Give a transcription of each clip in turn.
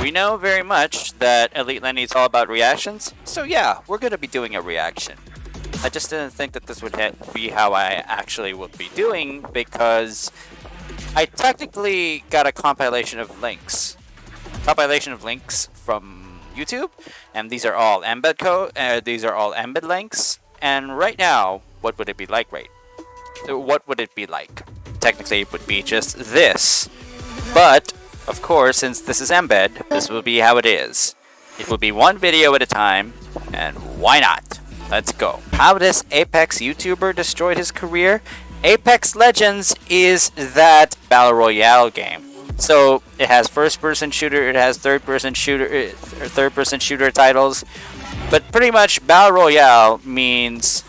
We know very much that EliteLenny is all about reactions, so yeah, we're gonna be doing a reaction. I just didn't think that this would be how I actually would be doing, because I technically got a compilation of links. Compilation of links from YouTube, and these are all embed links. And right now, what would it be like, right? What would it be like? Technically, it would be just this. But, of course, since this is embed, this will be how it is. It will be one video at a time, and why not? Let's go. How this Apex YouTuber destroyed his career? Apex Legends is that Battle Royale game. So it has first-person shooter, it has third-person shooter titles, but pretty much Battle Royale means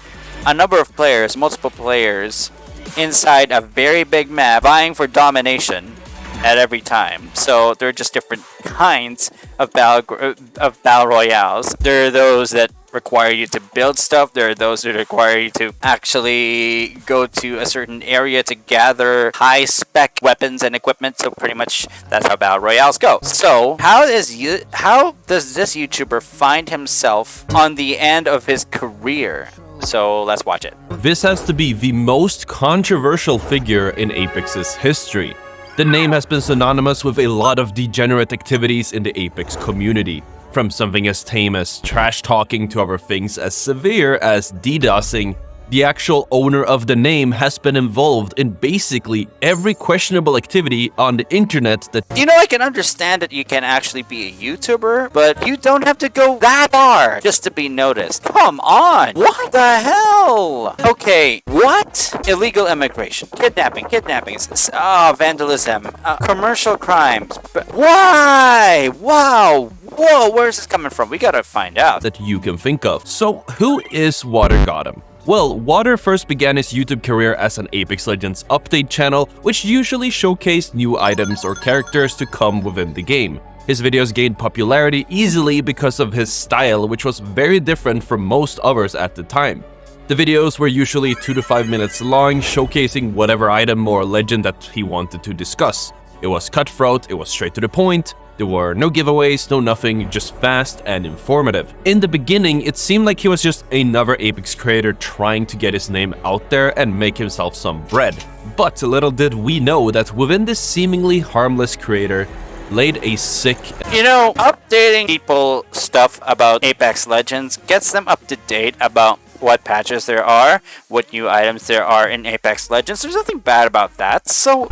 a number of players, multiple players, inside a very big map, vying for domination at every time. So there are just different kinds of battle royales. There are those that require you to build stuff. There are those that require you to actually go to a certain area to gather high spec weapons and equipment. So pretty much that's how battle royales go. So how does this YouTuber find himself on the end of his career? So let's watch it. This has to be the most controversial figure in Apex's history. The name has been synonymous with a lot of degenerate activities in the Apex community, from something as tame as trash talking to other things as severe as DDoSing. The actual owner of the name has been involved in basically every questionable activity on the internet that— You know, I can understand that you can actually be a YouTuber, but you don't have to go that far just to be noticed. Come on! What the hell? Okay, what? Illegal immigration, kidnapping, vandalism, commercial crimes. But why? Wow! Whoa, where's this coming from? We gotta find out. That you can think of. So who is WARZONE? Well, Water first began his YouTube career as an Apex Legends update channel, which usually showcased new items or characters to come within the game. His videos gained popularity easily because of his style, which was very different from most others at the time. The videos were usually 2 to 5 minutes long, showcasing whatever item or legend that he wanted to discuss. It was cutthroat, it was straight to the point. There were no giveaways, no nothing, just fast and informative. In the beginning, it seemed like he was just another Apex creator trying to get his name out there and make himself some bread. But little did we know that within this seemingly harmless creator laid a sick— You know, updating people stuff about Apex Legends gets them up to date about what patches there are, what new items there are in Apex Legends. There's nothing bad about that. So,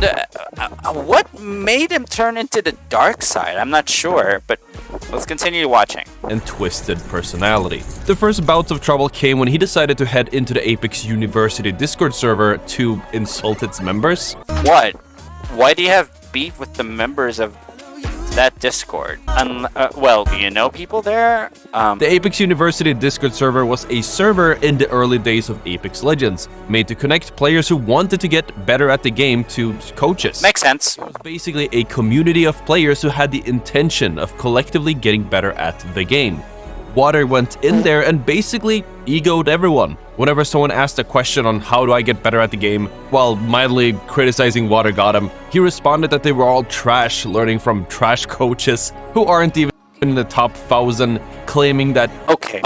what made him turn into the dark side? I'm not sure, but let's continue watching. And twisted personality. The first bouts of trouble came when he decided to head into the Apex University Discord server to insult its members. What? Why do you have beef with the members of that Discord? Well, do you know people there? The Apex University Discord server was a server in the early days of Apex Legends, made to connect players who wanted to get better at the game to coaches. Makes sense. It was basically a community of players who had the intention of collectively getting better at the game. Water went in there and basically egoed everyone. Whenever someone asked a question on how do I get better at the game, while mildly criticizing WARZONE, he responded that they were all trash, learning from trash coaches who aren't even in the top 1,000, claiming that— Okay.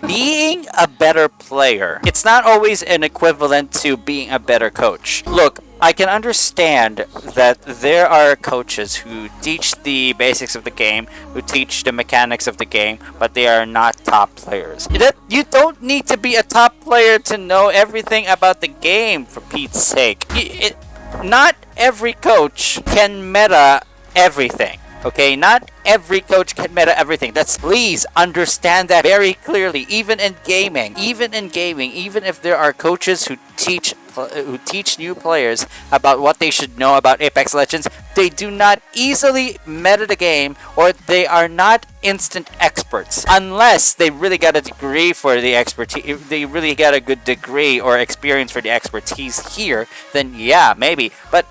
Being a better player, it's not always an equivalent to being a better coach. Look, I can understand that there are coaches who teach the basics of the game, who teach the mechanics of the game, but they are not top players. You don't need to be a top player to know everything about the game, for Pete's sake. Not every coach can meta everything. Okay, not every coach can meta everything. Please understand that very clearly. Even in gaming, even if there are coaches who teach new players about what they should know about Apex Legends, they do not easily meta the game, or they are not instant experts unless they really got a degree for the expertise. They really got a good degree or experience for the expertise here. Then yeah, maybe. But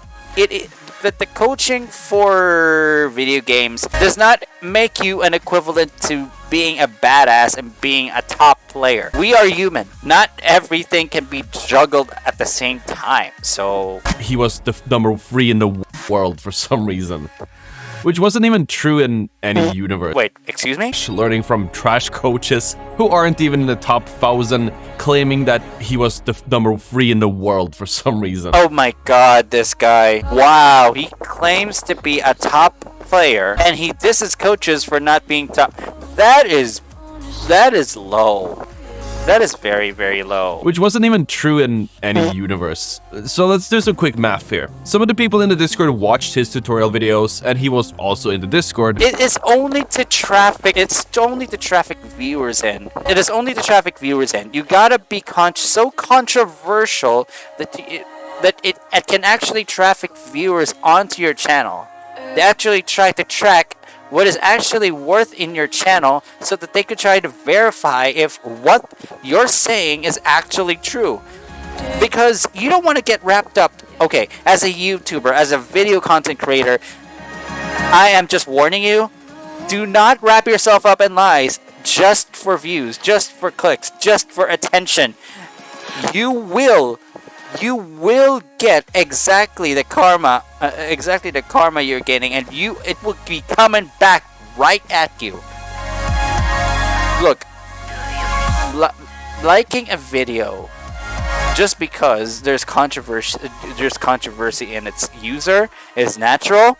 that the coaching for video games does not make you an equivalent to being a badass and being a top player. We are human. Not everything can be juggled at the same time. So he was the number 3 in the world for some reason. which wasn't even true in any universe. Wait, excuse me? Learning from trash coaches who aren't even in the top 1,000, claiming that he was the number 3 in the world for some reason. Oh my god, this guy. Wow, he claims to be a top player, and he disses coaches for not being top. That is low. That is very, very low. Which wasn't even true in any universe. So let's do some quick math here. Some of the people in the Discord watched his tutorial videos, and he was also in the Discord. It is only to traffic. It's only to traffic viewers in. It is only to traffic viewers in. You gotta be so controversial that it can actually traffic viewers onto your channel. They actually try to track what is actually worth in your channel so that they could try to verify if what you're saying is actually true. Because you don't want to get wrapped up. Okay, as a YouTuber, as a video content creator, I am just warning you, do not wrap yourself up in lies just for views, just for clicks, just for attention. You will get exactly the karma you're getting, and it will be coming back right at you. Look, liking a video just because there's controversy in its user is natural,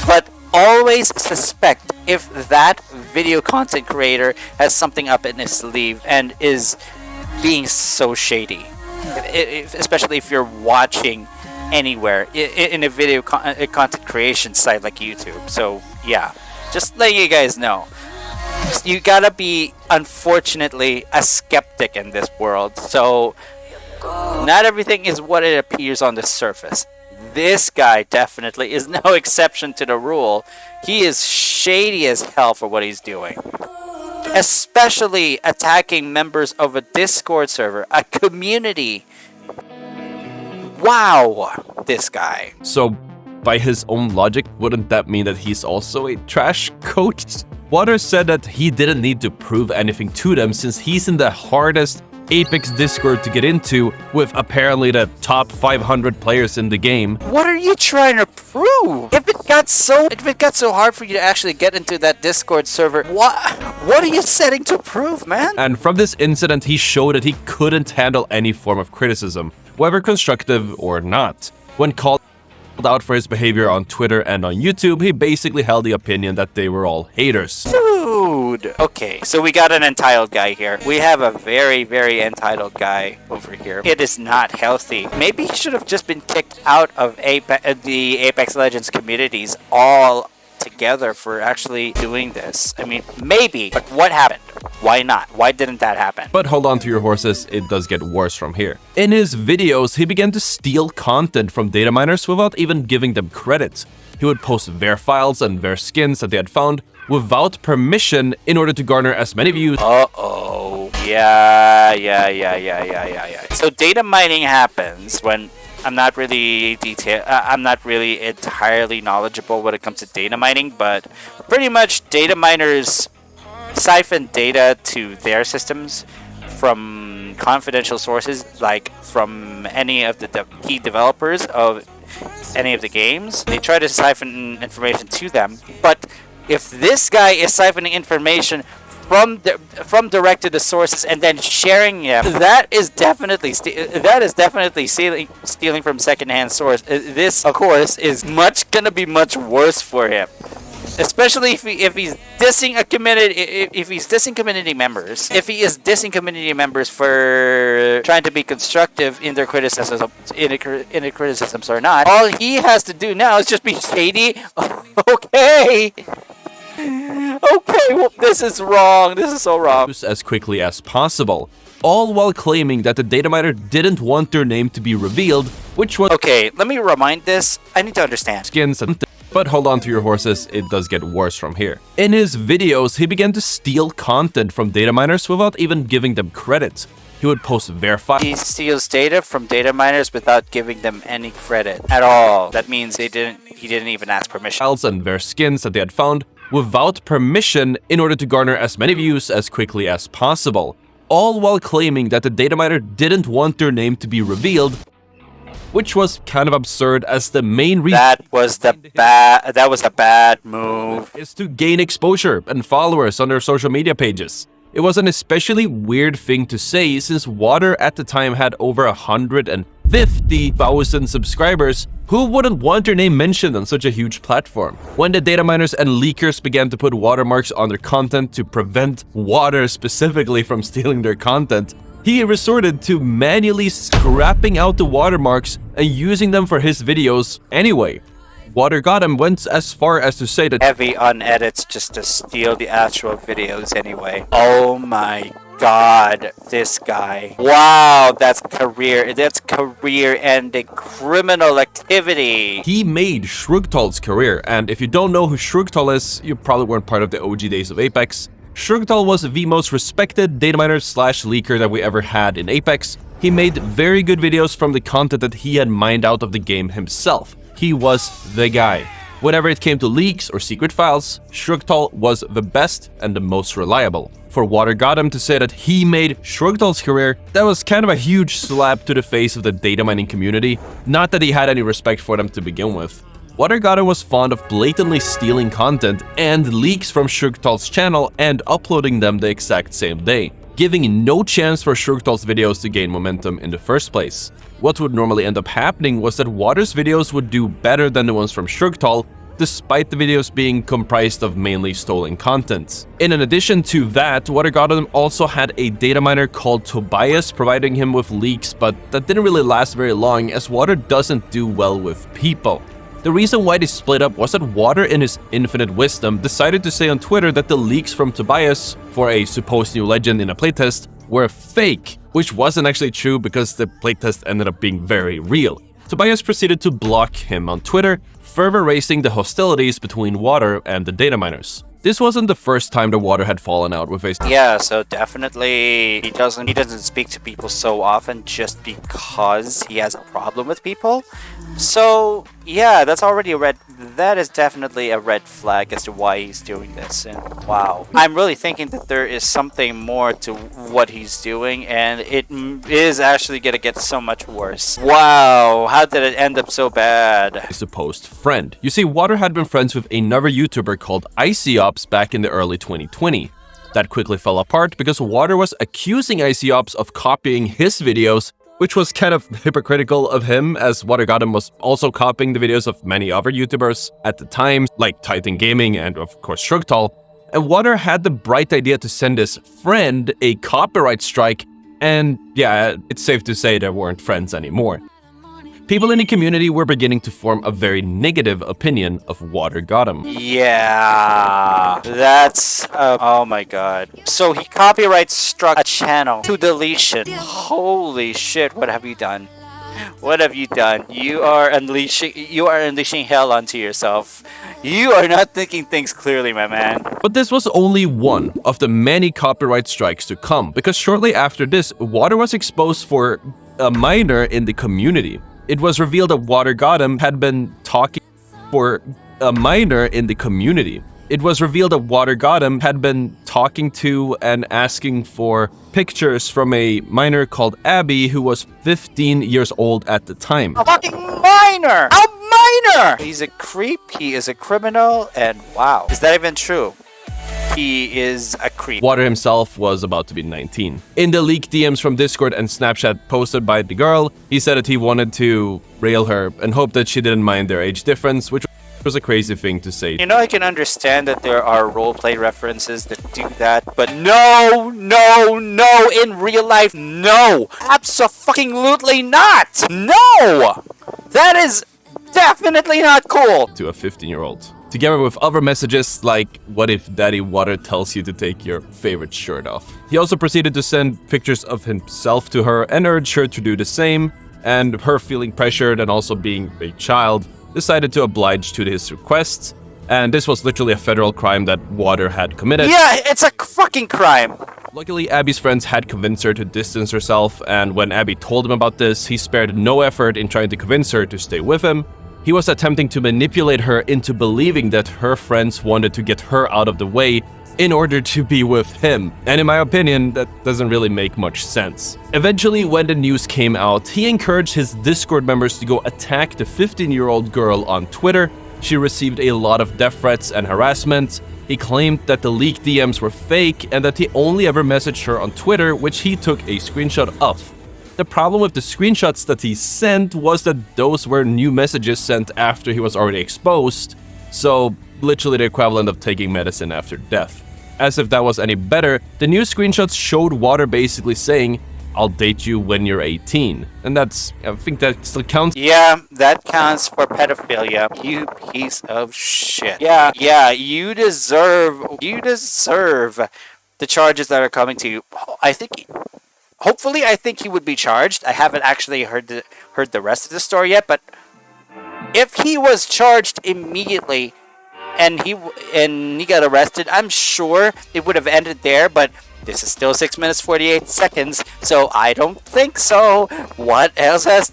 but always suspect if that video content creator has something up in his sleeve and is being so shady. Especially if you're watching anywhere in a video content creation site like YouTube. So yeah, just letting you guys know, you gotta be, unfortunately, a skeptic in this world. So not everything is what it appears on the surface. This guy definitely is no exception to the rule. He is shady as hell for what he's doing. Especially attacking members of a Discord server, a community. Wow, this guy. So, by his own logic, wouldn't that mean that he's also a trash coach? Water said that he didn't need to prove anything to them since he's in the hardest Apex Discord to get into, with apparently the top 500 players in the game. What are you trying to prove? If it got so hard for you to actually get into that Discord server, what are you setting to prove, man? And from this incident, he showed that he couldn't handle any form of criticism, whether constructive or not. When called out for his behavior on Twitter and on YouTube, he basically held the opinion that they were all haters. Dude! Okay, so we got an entitled guy here. We have a very, very entitled guy over here. It is not healthy. Maybe he should have just been kicked out of the Apex Legends communities all together for actually doing this. I mean, maybe, but what happened? Why not? Why didn't that happen? But hold on to your horses, it does get worse from here. In his videos, he began to steal content from data miners without even giving them credit. He would post var files and var skins that they had found without permission in order to garner as many views. Uh-oh. Yeah. So data mining happens when I'm not really entirely knowledgeable when it comes to data mining, but pretty much data miners siphon data to their systems from confidential sources, like from any of the key developers of any of the games. They try to siphon information to them, but if this guy is siphoning information from direct to the sources and then sharing them, that is definitely stealing from secondhand source. This, of course, is gonna be much worse for him, especially if he's dissing a community. If he's dissing community members, if he is dissing community members for trying to be constructive in their criticisms, criticisms or not, all he has to do now is just be shady. Okay. Okay, well, this is wrong. This is so wrong. As quickly as possible, all while claiming that the data miner didn't want their name to be revealed, which was— Okay, let me remind this. I need to understand. Skins and but hold on to your horses, it does get worse from here. In his videos, he began to steal content from data miners without even giving them credit. He would post var files. He steals data from data miners without giving them any credit at all. That means he didn't even ask permission. Files and var skins that they had found without permission in order to garner as many views as quickly as possible, all while claiming that the data miner didn't want their name to be revealed. which was kind of absurd as the main reason That was a bad move. is to gain exposure and followers on their social media pages. It was an especially weird thing to say since Water at the time had over 150,000 subscribers. Who wouldn't want their name mentioned on such a huge platform? When the data miners and leakers began to put watermarks on their content to prevent Water specifically from stealing their content, he resorted to manually scrapping out the watermarks and using them for his videos anyway. Water Gotham went as far as to say that Heavy on edits just to steal the actual videos anyway. Oh my god, this guy. Wow, that's career-ending criminal activity. he made Shrugtal's career, and if you don't know who Shrugtal is, you probably weren't part of the OG days of Apex. Shrugtal was the most respected data miner slash leaker that we ever had in Apex. He made very good videos from the content that he had mined out of the game himself. He was the guy. Whenever it came to leaks or secret files, Shrugtal was the best and the most reliable. For Water Gotham to say that he made Shrugtal's career, that was kind of a huge slap to the face of the data mining community, not that he had any respect for them to begin with. Water Gotham was fond of blatantly stealing content and leaks from Shrugtal's channel and uploading them the exact same day, giving no chance for Shrugtal's videos to gain momentum in the first place. What would normally end up happening was that Water's videos would do better than the ones from Shrugtal, despite the videos being comprised of mainly stolen content. In addition to that, Water Gotham also had a data miner called Tobias providing him with leaks, but that didn't really last very long as Water doesn't do well with people. The reason why they split up was that Water, in his infinite wisdom, decided to say on Twitter that the leaks from Tobias for a supposed new legend in a playtest were fake, which wasn't actually true because the playtest ended up being very real. Tobias proceeded to block him on Twitter, further raising the hostilities between Water and the data miners. This wasn't the first time the Water had fallen out with a... Yeah, so definitely he doesn't speak to people so often just because he has a problem with people. So yeah, that is definitely a red flag as to why he's doing this. And wow, I'm really thinking that there is something more to what he's doing, and it is actually gonna get so much worse. Wow, how did it end up so bad? Supposed friend. You see, Water had been friends with another YouTuber called ICOps back in the early 2020. That quickly fell apart because Water was accusing ICOps of copying his videos, which was kind of hypocritical of him, as Water Gotham was also copying the videos of many other YouTubers at the time, like Titan Gaming and of course Shrugtal. And Water had the bright idea to send his friend a copyright strike, and yeah, it's safe to say they weren't friends anymore. People in the community were beginning to form a very negative opinion of Water Gotham. Yeah, that's oh my god. So he copyright struck a channel to deletion. Holy shit, what have you done? What have you done? You are unleashing hell onto yourself. You are not thinking things clearly, my man. But this was only one of the many copyright strikes to come, because shortly after this, Water was exposed for a minor in the community. It was revealed that Water Gotham had been talking for a minor in the community. It was revealed that Water Gotham had been talking to and asking for pictures from a minor called Abby, who was 15 years old at the time. A fucking minor! A minor! He's a creep, he is a criminal, and wow. Is that even true? He is a creep. Water himself was about to be 19. In the leaked DMs from Discord and Snapchat posted by the girl, he said that he wanted to rail her and hoped that she didn't mind their age difference, which was a crazy thing to say. You know, I can understand that there are roleplay references that do that, but no, in real life, no! Abso-fucking-lutely not! No! That is definitely not cool! To a 15-year-old. Together with other messages like, what if Daddy Water tells you to take your favorite shirt off? He also proceeded to send pictures of himself to her and urged her to do the same, and her feeling pressured and also being a child, decided to oblige to his requests, and this was literally a federal crime that Water had committed. Yeah, it's a fucking crime! Luckily, Abby's friends had convinced her to distance herself, and when Abby told him about this, he spared no effort in trying to convince her to stay with him. He was attempting to manipulate her into believing that her friends wanted to get her out of the way in order to be with him. And in my opinion, that doesn't really make much sense. Eventually, when the news came out, he encouraged his Discord members to go attack the 15-year-old girl on Twitter. She received a lot of death threats and harassment. He claimed that the leaked DMs were fake and that he only ever messaged her on Twitter, which he took a screenshot of. The problem with the screenshots that he sent was that those were new messages sent after he was already exposed, so literally the equivalent of taking medicine after death. As if that was any better, the new screenshots showed Water basically saying, "I'll date you when you're 18." And I think that still counts. Yeah, that counts for pedophilia. You piece of shit. Yeah, you deserve the charges that are coming to you. Hopefully, I think he would be charged. I haven't actually heard the rest of the story yet, but if he was charged immediately and he got arrested, I'm sure it would have ended there, but this is still 6 minutes 48 seconds, so I don't think so. What else has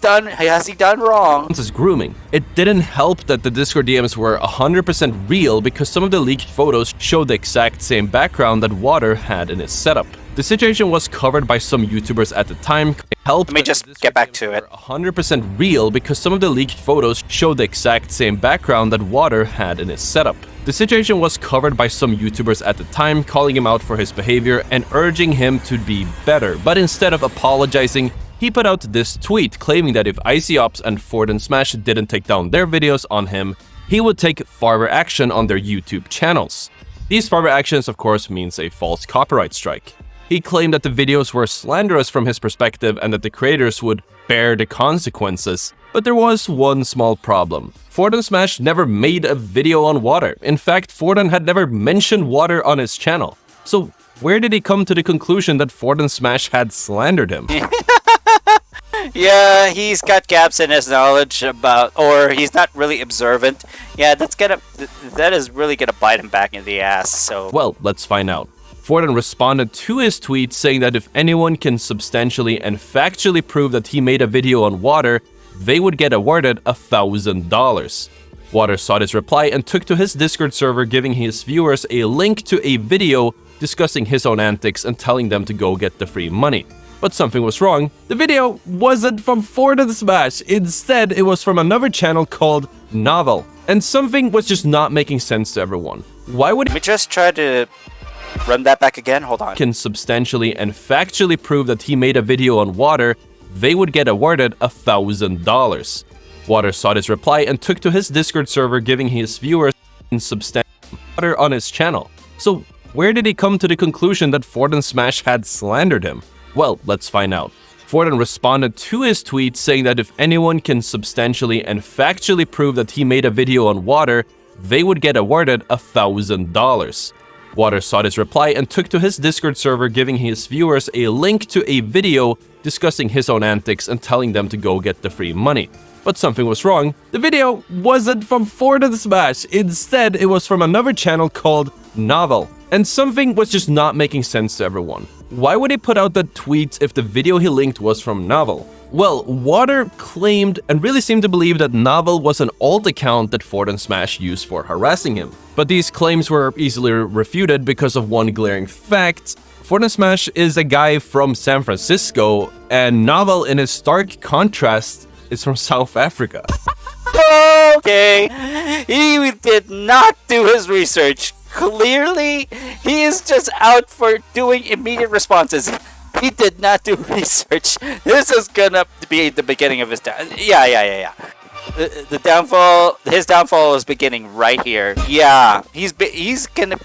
he done wrong? Is grooming. It didn't help that the Discord DMs were 100% real because some of the leaked photos showed the exact same background that Water had in his setup. The situation was covered by some YouTubers at the time. Let me just get back to it. 100% real because some of the leaked photos showed the exact same background that Water had in his setup. The situation was covered by some YouTubers at the time, calling him out for his behavior and urging him to be better. But instead of apologizing, he put out this tweet claiming that if ICOps and Smash didn't take down their videos on him, he would take further action on their YouTube channels. These further actions, of course, means a false copyright strike. He claimed that the videos were slanderous from his perspective and that the creators would bear the consequences. But there was one small problem. Smash never made a video on Water. In fact, had never mentioned Water on his channel. So where did he come to the conclusion that Smash had slandered him? Yeah, he's got gaps in his knowledge about, or he's not really observant. Yeah, that is really gonna bite him back in the ass, so... Well, let's find out. Responded to his tweet saying that if anyone can substantially and factually prove that he made a video on Water, they would get awarded $1,000. Water saw this reply and took to his Discord server, giving his viewers a link to a video discussing his own antics and telling them to go get the free money. But something was wrong. The video wasn't from Smash. Instead, it was from another channel called Novel. And something was just not making sense to everyone. Why would Let me just try to run that back again. Hold on. Can substantially and factually prove that he made a video on Water, they would get awarded $1,000. Water saw this reply and took to his Discord server, giving his viewers substantial Water on his channel. So where did he come to the conclusion that Smash had slandered him? Well, let's find out. Responded to his tweet saying that if anyone can substantially and factually prove that he made a video on Water, they would get awarded $1,000. Water saw this reply and took to his Discord server, giving his viewers a link to a video discussing his own antics and telling them to go get the free money. But something was wrong. The video wasn't from Smash. Instead, it was from another channel called Novel. And something was just not making sense to everyone. Why would he put out that tweet if the video he linked was from Novel? Well, Water claimed and really seemed to believe that Novel was an alt account that Smash used for harassing him. But these claims were easily refuted because of one glaring fact. Smash is a guy from San Francisco, and Novel, in his stark contrast, is from South Africa. Okay, he did not do his research. Clearly, he is just out for doing immediate responses. He did not do research. This is gonna be the beginning of his Yeah. His downfall is beginning right here. Yeah, he's gonna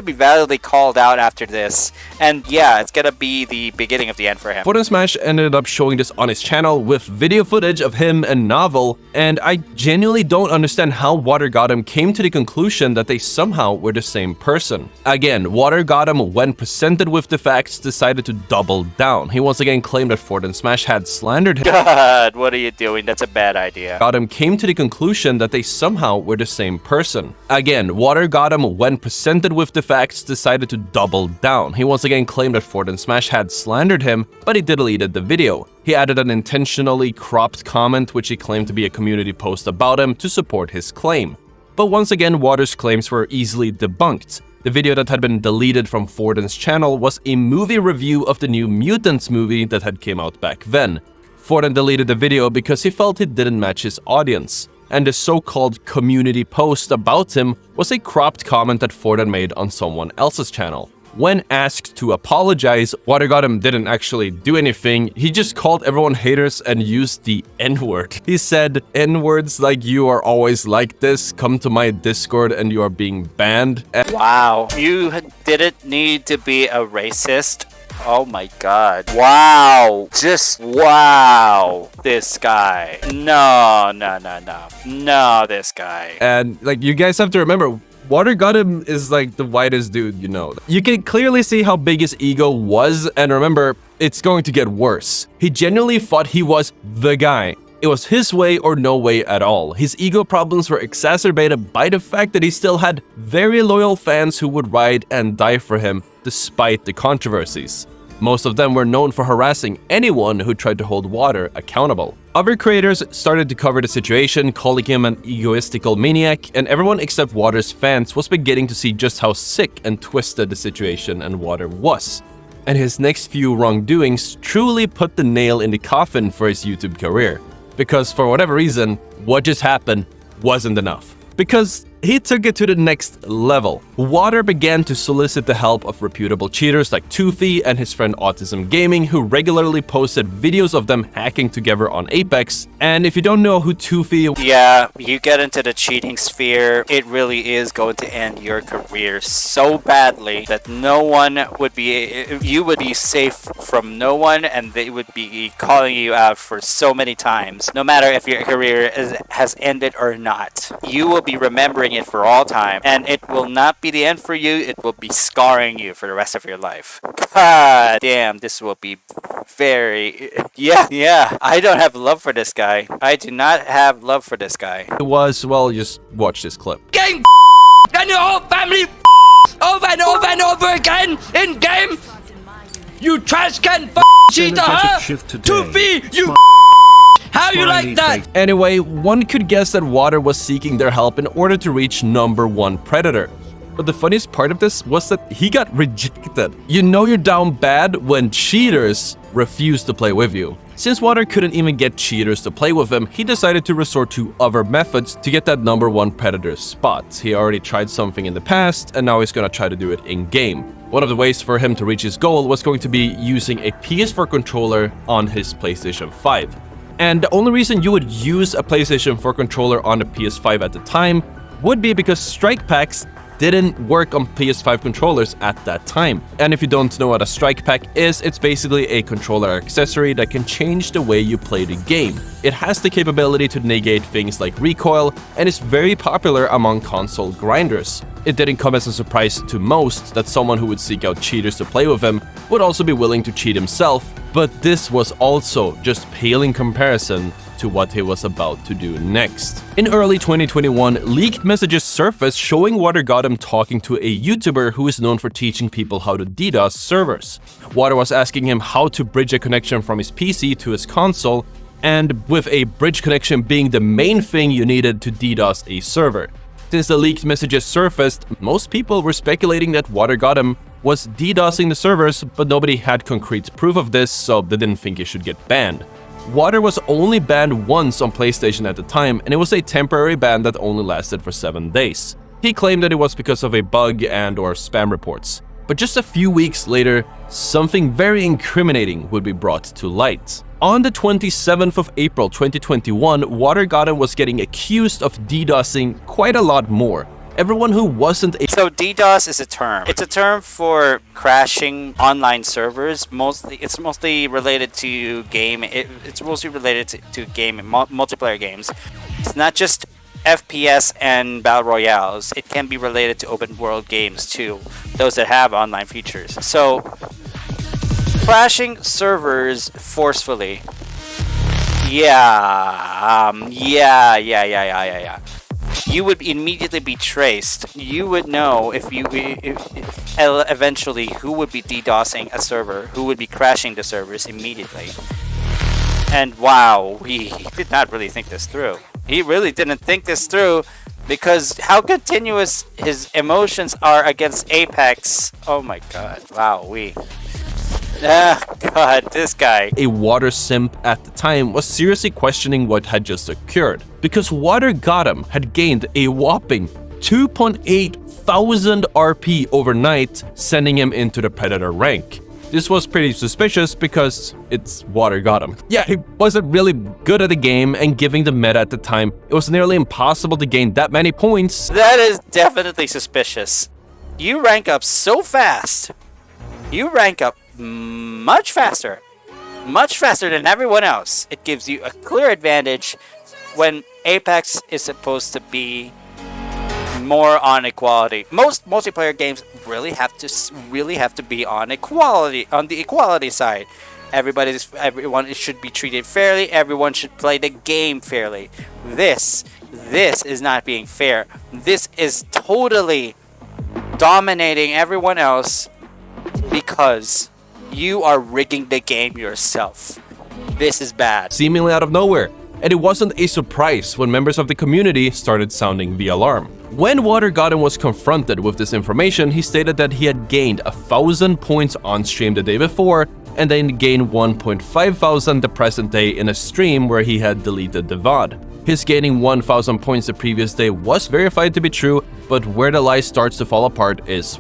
be validly called out after this, and yeah, it's gonna be the beginning of the end for him. Smash ended up showing this on his channel with video footage of him and Novel, and I genuinely don't understand how Water Gotham came to the conclusion that they somehow were the same person. Again, Water Gotham, when presented with the facts, decided to double down. He once again claimed that Smash had slandered him. God, what are you doing? That's a bad idea. area. Gotham came to the conclusion that they somehow were the same person. Again, Water Gotham, when presented with the facts, decided to double down. He once again claimed that Ford and Smash had slandered him, but he deleted the video. He added an intentionally cropped comment which he claimed to be a community post about him to support his claim. But once again, Water's claims were easily debunked. The video that had been deleted from Forden's channel was a movie review of the new Mutants movie that had came out back then. Forden deleted the video because he felt it didn't match his audience, and the so-called community post about him was a cropped comment that Forden made on someone else's channel. When asked to apologize, Water Gotham didn't actually do anything. He just called everyone haters and used the N-word. He said, "N-words like you are always like this. Come to my Discord and you are being banned." Wow, you didn't need to be a racist. Oh my god. Wow. Just wow. This guy. No, this guy. And like, you guys have to remember, Water Gotham is like the whitest dude you know. You can clearly see how big his ego was, and remember, it's going to get worse. He genuinely thought he was the guy. It was his way or no way at all. His ego problems were exacerbated by the fact that he still had very loyal fans who would ride and die for him despite the controversies. Most of them were known for harassing anyone who tried to hold Water accountable. Other creators started to cover the situation, calling him an egoistical maniac, and everyone except Water's fans was beginning to see just how sick and twisted the situation and Water was. And his next few wrongdoings truly put the nail in the coffin for his YouTube career. Because for whatever reason, what just happened wasn't enough. Because he took it to the next level. Water began to solicit the help of reputable cheaters like Toothy and his friend Autism Gaming, who regularly posted videos of them hacking together on Apex. And if you don't know who Toothy... Yeah, you get into the cheating sphere, it really is going to end your career so badly that no one would be... You would be safe from no one, and they would be calling you out for so many times. No matter if your career has ended or not. You will be remembering it for all time, and it will not be the end for you, it will be scarring you for the rest of your life. God damn, this will be very... Yeah, I don't have love for this guy. I do not have love for this guy. It was, well, just watch this clip. Getting and your whole family over and over and over again in game. You trash can cheater, huh? Toothy, you how you like that? Anyway, one could guess that Water was seeking their help in order to reach #1 Predator. But the funniest part of this was that he got rejected. You know you're down bad when cheaters refuse to play with you. Since Water couldn't even get cheaters to play with him, he decided to resort to other methods to get that #1 Predator spot. He already tried something in the past, and now he's gonna try to do it in-game. One of the ways for him to reach his goal was going to be using a PS4 controller on his PlayStation 5. And the only reason you would use a PlayStation 4 controller on the PS5 at the time would be because strike packs didn't work on PS5 controllers at that time. And if you don't know what a strike pack is, it's basically a controller accessory that can change the way you play the game. It has the capability to negate things like recoil, and is very popular among console grinders. It didn't come as a surprise to most that someone who would seek out cheaters to play with him would also be willing to cheat himself, but this was also just pale in comparison to what he was about to do next. In early 2021, leaked messages surfaced showing Water Gotham talking to a YouTuber who is known for teaching people how to DDoS servers. Water was asking him how to bridge a connection from his PC to his console, and with a bridge connection being the main thing you needed to DDoS a server. Since the leaked messages surfaced, most people were speculating that Water Gotham was DDoSing the servers, but nobody had concrete proof of this, so they didn't think he should get banned. Water was only banned once on PlayStation at the time, and it was a temporary ban that only lasted for 7 days. He claimed that it was because of a bug and/or spam reports. But just a few weeks later, something very incriminating would be brought to light. On the 27th of April 2021, Water Gotham was getting accused of DDoSing quite a lot more. Everyone who wasn't a... So DDoS is a term. It's a term for crashing online servers. It's mostly related to game. It's mostly related to game multiplayer games. It's not just FPS and battle royales. It can be related to open world games too. Those that have online features. So crashing servers forcefully Yeah, you would immediately be traced. You would know if eventually who would be DDoSing a server, who would be crashing the servers immediately. And wow, he did not really think this through. He really didn't think this through, because how continuous his emotions are against Apex. Oh my god, wow, God, this guy. A water simp at the time was seriously questioning what had just occurred, because Water Gotham had gained a whopping 2.8 thousand RP overnight, sending him into the Predator rank. This was pretty suspicious because it's Water Gotham. Yeah, he wasn't really good at the game, and given the meta at the time, it was nearly impossible to gain that many points. That is definitely suspicious. You rank up so fast. You rank up much faster than everyone else. It gives you a clear advantage when Apex is supposed to be more on equality. Most multiplayer games really have to be on the equality side. Everyone should be treated fairly. Everyone should play the game fairly. This is not being fair. This is totally dominating everyone else because you are rigging the game yourself. This is bad. Seemingly out of nowhere. And it wasn't a surprise when members of the community started sounding the alarm. When Water Gotham was confronted with this information, he stated that he had gained 1,000 points on stream the day before, and then gained 1.5 thousand the present day in a stream where he had deleted the VOD. His gaining 1,000 points the previous day was verified to be true, but where the lie starts to fall apart is,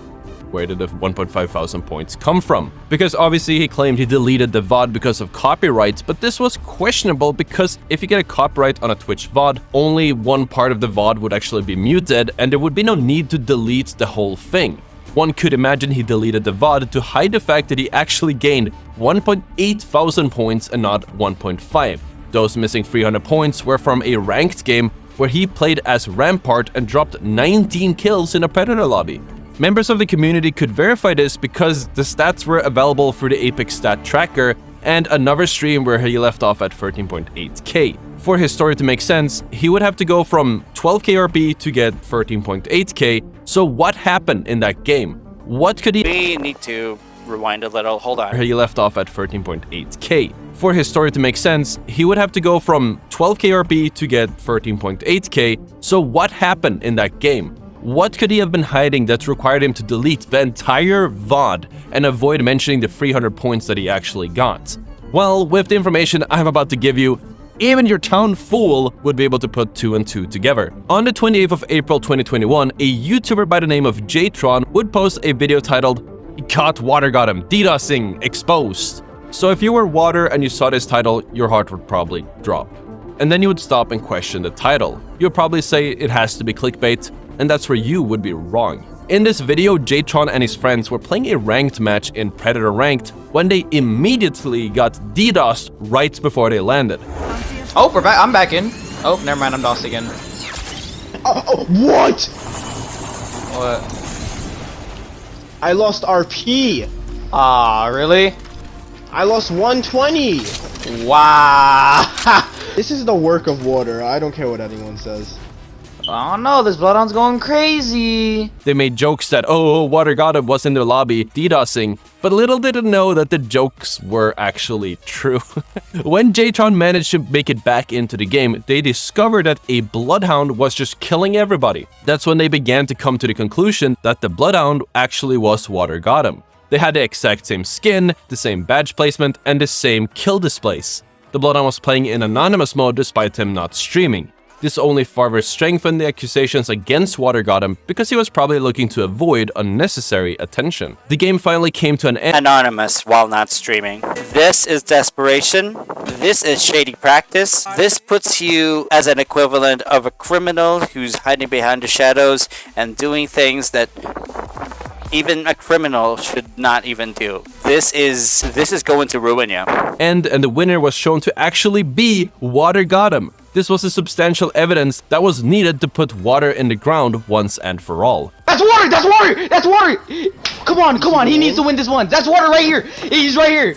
where did the 1.5 thousand points come from? Because obviously he claimed he deleted the VOD because of copyrights, but this was questionable because if you get a copyright on a Twitch VOD, only one part of the VOD would actually be muted and there would be no need to delete the whole thing. One could imagine he deleted the VOD to hide the fact that he actually gained 1.8 thousand points and not 1.5. Those missing 300 points were from a ranked game where he played as Rampart and dropped 19 kills in a Predator lobby. Members of the community could verify this because the stats were available through the Apex stat tracker and another stream where he left off at 13.8k. For his story to make sense, he would have to go from 12k RP to get 13.8k. So what happened in that game? What could he... We need to rewind a little, hold on. He left off at 13.8k. For his story to make sense, he would have to go from 12k RP to get 13.8k. So what happened in that game? What could he have been hiding that required him to delete the entire VOD and avoid mentioning the 300 points that he actually got? Well, with the information I'm about to give you, even your town fool would be able to put 2 and 2 together. On the 28th of April 2021, a YouTuber by the name of Jtron would post a video titled, "Caught Water Gotham, DDoSing, Exposed." So if you were Water and you saw this title, your heart would probably drop. And then you would stop and question the title. You would probably say it has to be clickbait, and that's where you would be wrong. In this video, Jtron and his friends were playing a ranked match in Predator Ranked when they immediately got DDoSed right before they landed. Oh, we're back. I'm back in. Oh, never mind. I'm DOSed again. What? What? I lost RP. Ah, really? I lost 120. Wow. This is the work of Water. I don't care what anyone says. I don't know, this Bloodhound's going crazy. They made jokes that, oh, Water Gotham was in their lobby DDoSing, but little did they know that the jokes were actually true. When Jtron managed to make it back into the game, they discovered that a Bloodhound was just killing everybody. That's when they began to come to the conclusion that the Bloodhound actually was Water Gotham. They had the exact same skin, the same badge placement, and the same kill displays. The Bloodhound was playing in anonymous mode despite him not streaming. This only further strengthened the accusations against Water Gotham because he was probably looking to avoid unnecessary attention. The game finally came to an end. Anonymous while not streaming. This is desperation. This is shady practice. This puts you as an equivalent of a criminal who's hiding behind the shadows and doing things that even a criminal should not even do. This is going to ruin you. And the winner was shown to actually be Water Gotham. This was the substantial evidence that was needed to put Water in the ground once and for all. That's Water! That's Water! That's Water! Come on, he needs to win this one. That's Water right here. He's right here.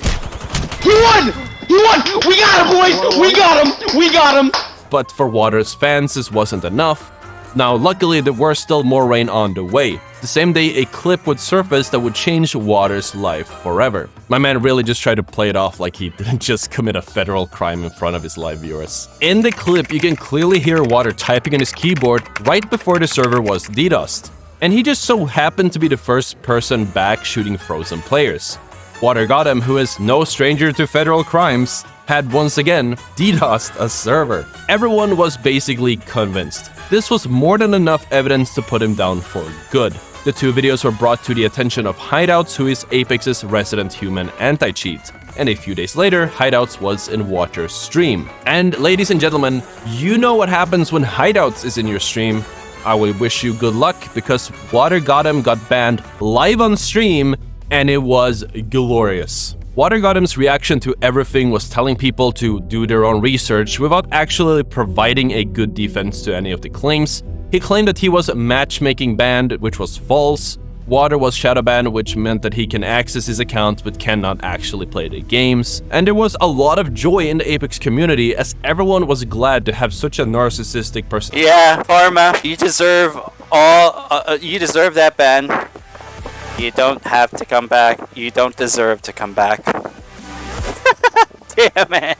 He won! What? We got him, boys! We got him! We got him! But for Water's fans, this wasn't enough. Now, luckily, there were still more rain on the way. The same day, a clip would surface that would change Water's life forever. My man really just tried to play it off like he didn't just commit a federal crime in front of his live viewers. In the clip, you can clearly hear Water typing on his keyboard right before the server was DDoSed. And he just so happened to be the first person back shooting frozen players. Water Gotham, who is no stranger to federal crimes, had once again DDoSed a server. Everyone was basically convinced. This was more than enough evidence to put him down for good. The two videos were brought to the attention of Hideouts, who is Apex's resident human anti-cheat. And a few days later, Hideouts was in Water's stream. And ladies and gentlemen, you know what happens when Hideouts is in your stream. I will wish you good luck, because Water Gotham got banned live on stream, and it was glorious. Water Gotham's reaction to everything was telling people to do their own research without actually providing a good defense to any of the claims. He claimed that he was matchmaking banned, which was false. Water was shadow banned, which meant that he can access his account but cannot actually play the games. And there was a lot of joy in the Apex community, as everyone was glad to have such a narcissistic person. Yeah, Pharma, you deserve you deserve that ban. You don't have to come back. You don't deserve to come back. Damn it.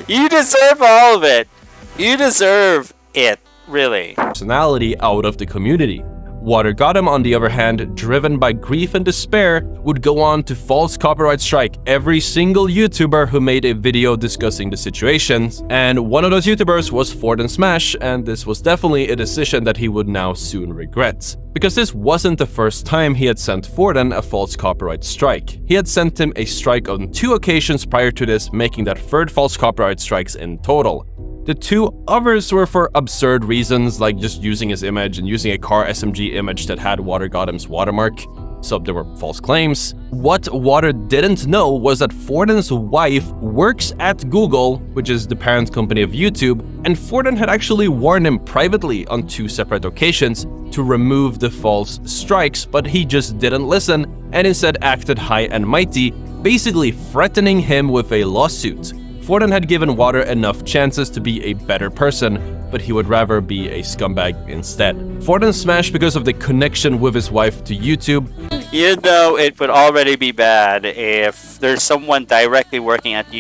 You deserve all of it. You deserve it, really. Personality out of the community. Water Gotham, on the other hand, driven by grief and despair, would go on to false copyright strike every single YouTuber who made a video discussing the situations. And one of those YouTubers was FortnSmash, and this was definitely a decision that he would now soon regret. Because this wasn't the first time he had sent Fortin a false copyright strike. He had sent him a strike on 2 occasions prior to this, making that 3rd false copyright strikes in total. The 2 others were for absurd reasons, like just using his image and using a car SMG image that had Water Gotham's watermark, so there were false claims. What Water didn't know was that Fortin's wife works at Google, which is the parent company of YouTube, and Fortin had actually warned him privately on 2 separate occasions to remove the false strikes, but he just didn't listen and instead acted high and mighty, basically threatening him with a lawsuit. Fortin had given Water enough chances to be a better person, but he would rather be a scumbag instead. FortnSmash, because of the connection with his wife to YouTube. You know, it would already be bad if there's someone directly working at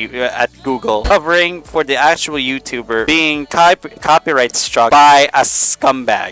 Google covering for the actual YouTuber being copyright struck by a scumbag.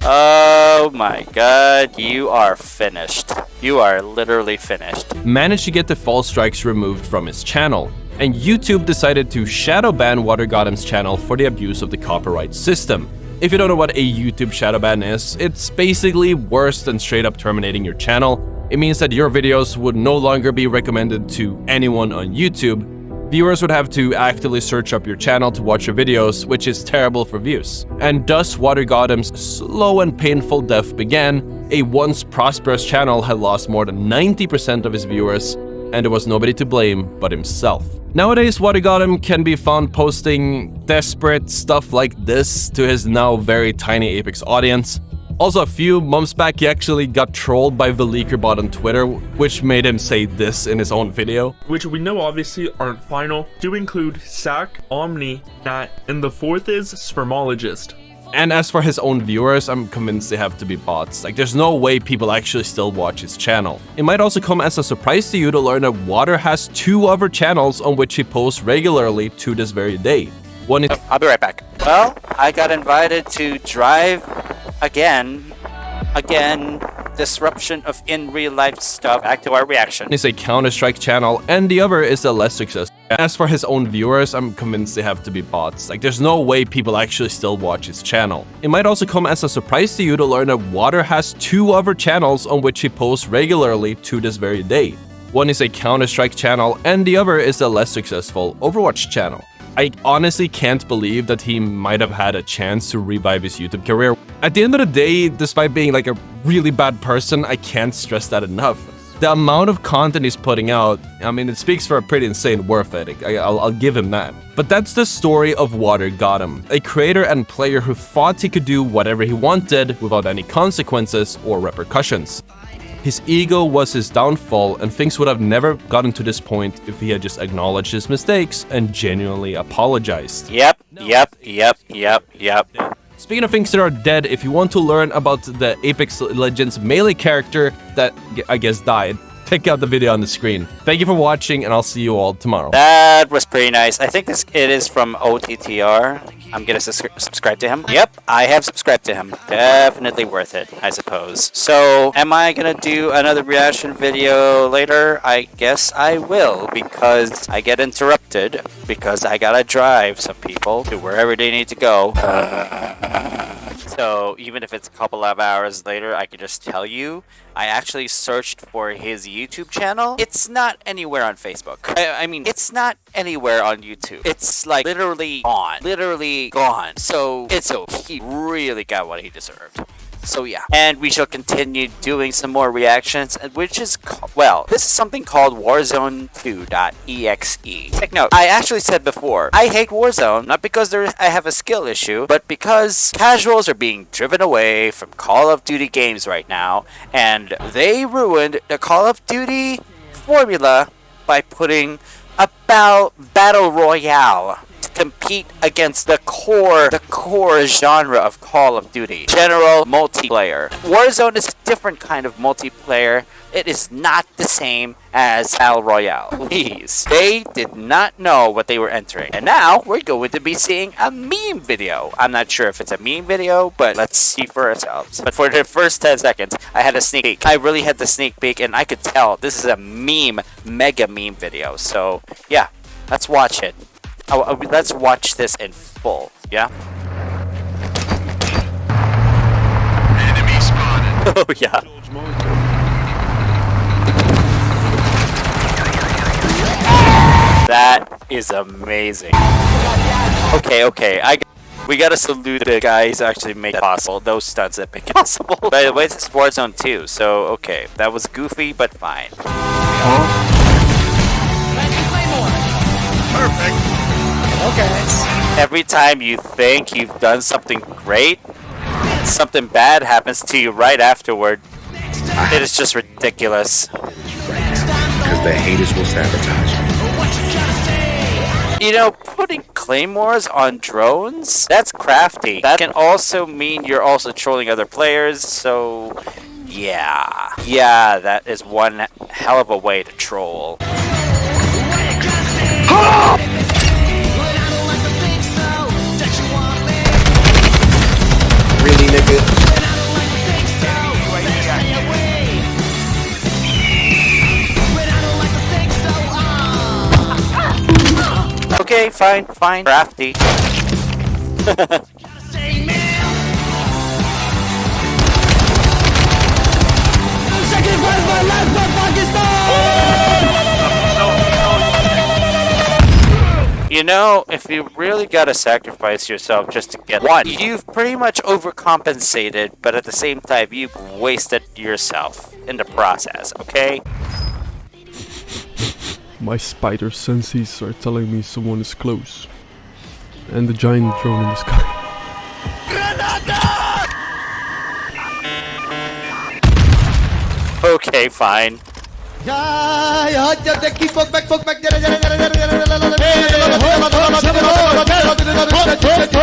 Oh my god, you are finished. You are literally finished. Managed to get the false strikes removed from his channel, and YouTube decided to shadow ban Water Gotham's channel for the abuse of the copyright system. If you don't know what a YouTube shadow ban is, it's basically worse than straight up terminating your channel. It means that your videos would no longer be recommended to anyone on YouTube. Viewers would have to actively search up your channel to watch your videos, which is terrible for views. And thus, Water Gotham's slow and painful death began. A once prosperous channel had lost more than 90% of his viewers, and there was nobody to blame but himself. Nowadays, Water Gotham can be found posting desperate stuff like this to his now very tiny Apex audience. Also, a few months back, he actually got trolled by the leaker bot on Twitter, which made him say this in his own video. Which we know obviously aren't final, do include Sac, Omni, Nat, and the 4th is Spermologist. And as for his own viewers, I'm convinced they have to be bots. Like, there's no way people actually still watch his channel. It might also come as a surprise to you to learn that Water has 2 other channels on which he posts regularly to this very day. One is... I'll be right back. Well, I got invited to drive again, disruption of in real life stuff. Back to our reaction. Is a Counter-Strike channel, and the other is a less successful. As for his own viewers, I'm convinced they have to be bots. Like, there's no way people actually still watch his channel. It might also come as a surprise to you to learn that Water has 2 other channels on which he posts regularly to this very day. One is a Counter-Strike channel, and the other is a less successful Overwatch channel. I honestly can't believe that he might have had a chance to revive his YouTube career. At the end of the day, despite being like a really bad person, I can't stress that enough. The amount of content he's putting out, I mean, it speaks for a pretty insane work ethic. I'll give him that. But that's the story of Water Gotham, a creator and player who thought he could do whatever he wanted without any consequences or repercussions. His ego was his downfall, and things would have never gotten to this point if he had just acknowledged his mistakes and genuinely apologized. Yep. Speaking of things that are dead, if you want to learn about the Apex Legends melee character that I guess died, check out the video on the screen. Thank you for watching, and I'll see you all tomorrow. That was pretty nice. I think it is from OTTR. I'm gonna subscribe to him. Yep, I have subscribed to him. Definitely worth it, I suppose. So, am I gonna do another reaction video later? I guess I will, because I get interrupted, because I gotta drive some people to wherever they need to go. So, even if it's a couple of hours later, I can just tell you, I actually searched for his YouTube channel. It's not anywhere on Facebook. I mean, it's not anywhere on YouTube. It's like literally gone. Literally gone. So, he really got what he deserved. So yeah, and we shall continue doing some more reactions, which is, well, this is something called WARZONE2.exe. Take note, I actually said before, I hate Warzone, not because I have a skill issue, but because casuals are being driven away from Call of Duty games right now, and they ruined the Call of Duty formula by putting a battle royale compete against the core genre of Call of Duty. General multiplayer. Warzone is a different kind of multiplayer. It is not the same as Battle Royale. Please. They did not know what they were entering. And now we're going to be seeing a meme video. I'm not sure if it's a meme video, but let's see for ourselves. But for the first 10 seconds, I had a sneak peek. I really had the sneak peek, and I could tell this is a mega meme video. So yeah, let's watch it. Let's watch this in full, yeah? Enemy spotted. Oh, yeah. That is amazing. Okay. We gotta salute the guys who actually made that possible. Those stunts that make it possible. By the way, this is Warzone 2, so okay. That was goofy, but fine. Perfect. Okay. Every time you think you've done something great, something bad happens to you right afterward. It is just ridiculous. Because the haters will sabotage me. You know, putting claymores on drones, that's crafty. That can also mean you're also trolling other players, so yeah. Yeah, that is one hell of a way to troll. Really, nigga? Okay, fine. Crafty. You know, if you really gotta sacrifice yourself just to get one, you've pretty much overcompensated, but at the same time, you've wasted yourself in the process, okay? My spider senses are telling me someone is close. And the giant drone in the sky. Okay, fine.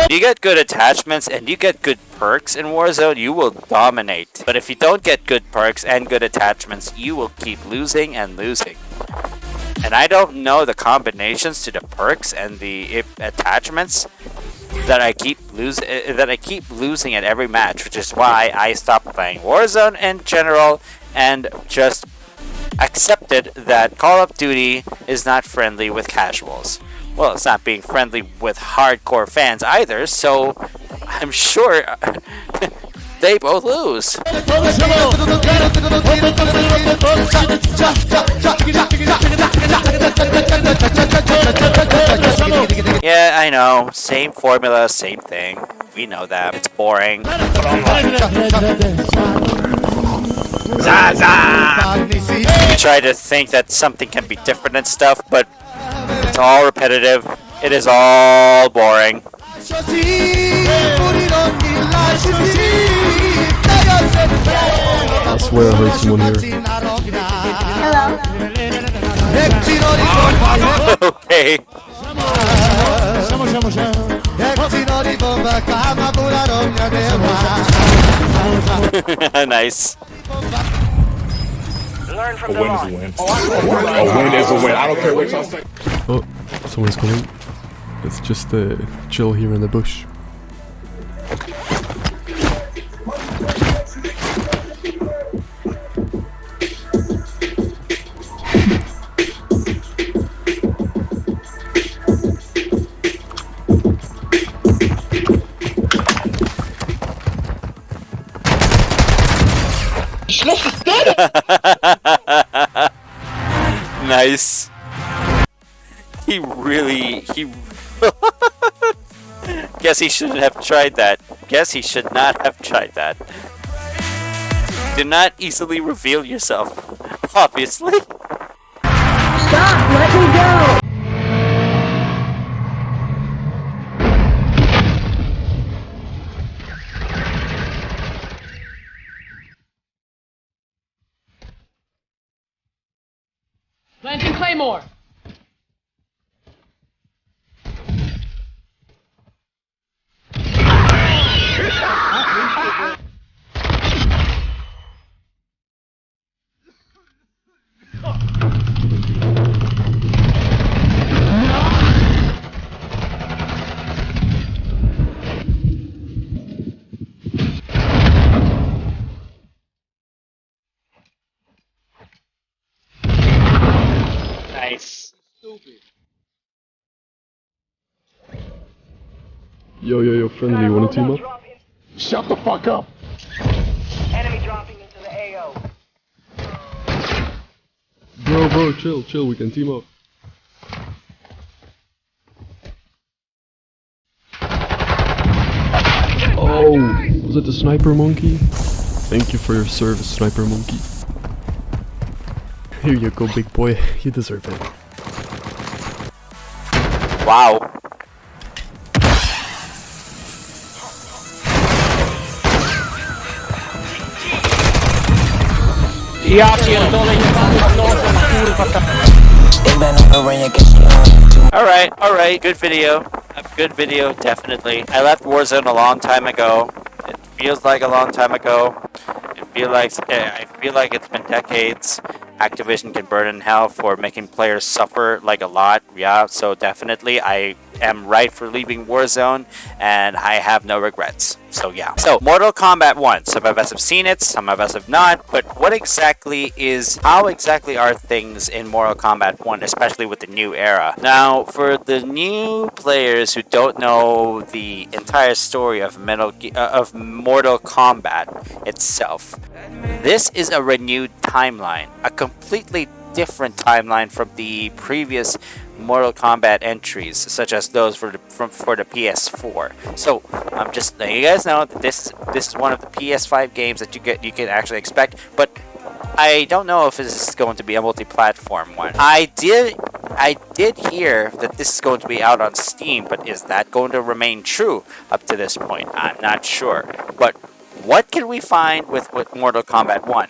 You get good attachments and you get good perks in Warzone, you will dominate. But if you don't get good perks and good attachments, you will keep losing and losing. And I don't know the combinations to the perks and the attachments that I keep losing at every match, which is why I stopped playing Warzone in general and just accepted that Call of Duty is not friendly with casuals. Well, it's not being friendly with hardcore fans either, so I'm sure they both lose. Yeah, I know. Same formula, same thing. We know that. It's boring. You try to think that something can be different and stuff, but it's all repetitive. It is all boring. swear I heard someone here. Okay. Nice. A win is a win. A win is a win. I don't care what y'all say. Oh, someone's coming. Let's just chill here in the bush. Nice. He Guess he shouldn't have tried that. Guess he should not have tried that. Do not easily reveal yourself. Obviously. Stop! Let me go! Planting Claymore! Nice. Yo, friendly, you wanna team up? Shut the fuck up. Enemy dropping into the AO. Bro, chill, we can team up. Oh, was it the sniper monkey? Thank you for your service, sniper monkey. Here you go, big boy. You deserve it. Wow. Alright, good video. Good video, definitely. I left Warzone a long time ago. It feels like a long time ago. I feel like it's been decades. Activision can burn in hell for making players suffer like a lot. Yeah, so definitely I am right for leaving Warzone, and I have no regrets. So yeah. So Mortal Kombat 1. Some of us have seen it, some of us have not. But how exactly are things in Mortal Kombat 1, especially with the new era? Now, for the new players who don't know the entire story of Mortal Kombat itself, this is a renewed timeline, a completely different timeline from the previous Mortal Kombat entries, such as those for the PS4. So I'm just letting you guys know that this is one of the PS5 games that you can actually expect, but I don't know if this is going to be a multi-platform one. I did hear that this is going to be out on Steam, but is that going to remain true up to this point? I'm not sure. But what can we find with Mortal Kombat 1?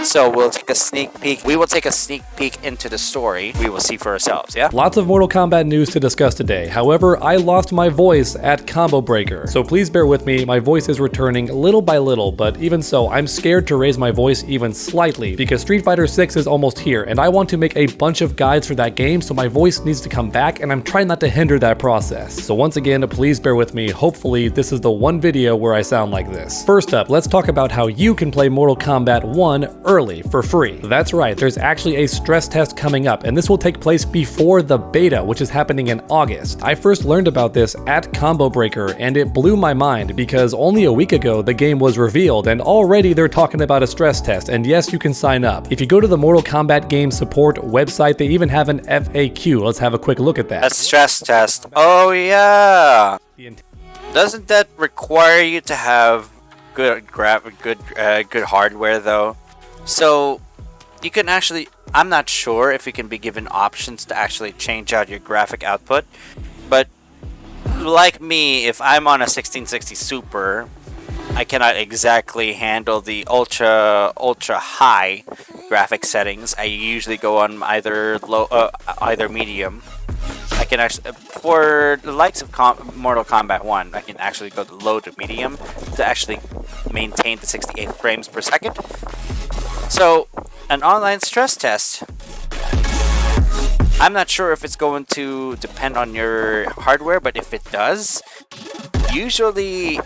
So we'll take a sneak peek. We will take a sneak peek into the story. We will see for ourselves, yeah? Lots of Mortal Kombat news to discuss today. However, I lost my voice at Combo Breaker. So please bear with me. My voice is returning little by little, but even so, I'm scared to raise my voice even slightly because Street Fighter 6 is almost here and I want to make a bunch of guides for that game, so my voice needs to come back and I'm trying not to hinder that process. So once again, please bear with me. Hopefully this is the one video where I sound like this. First up, let's talk about how you can play Mortal Kombat 1 early for free. That's right, there's actually a stress test coming up, and this will take place before the beta, which is happening in August. I first learned about this at Combo Breaker, and it blew my mind because only a week ago the game was revealed, and already they're talking about a stress test, and yes, you can sign up. If you go to the Mortal Kombat game support website, they even have an FAQ. Let's have a quick look at that. A stress test. Oh yeah. Doesn't that require you to have good hardware though? So you can actually, I'm not sure if you can be given options to actually change out your graphic output, but like me, if I'm on a 1660 Super, I cannot exactly handle the ultra high graphic settings. I usually go on either low, either medium. I can actually, for the likes of Mortal Kombat 1, I can actually go to low to medium to actually maintain the 68 frames per second. So, an online stress test, I'm not sure if it's going to depend on your hardware, but if it does, usually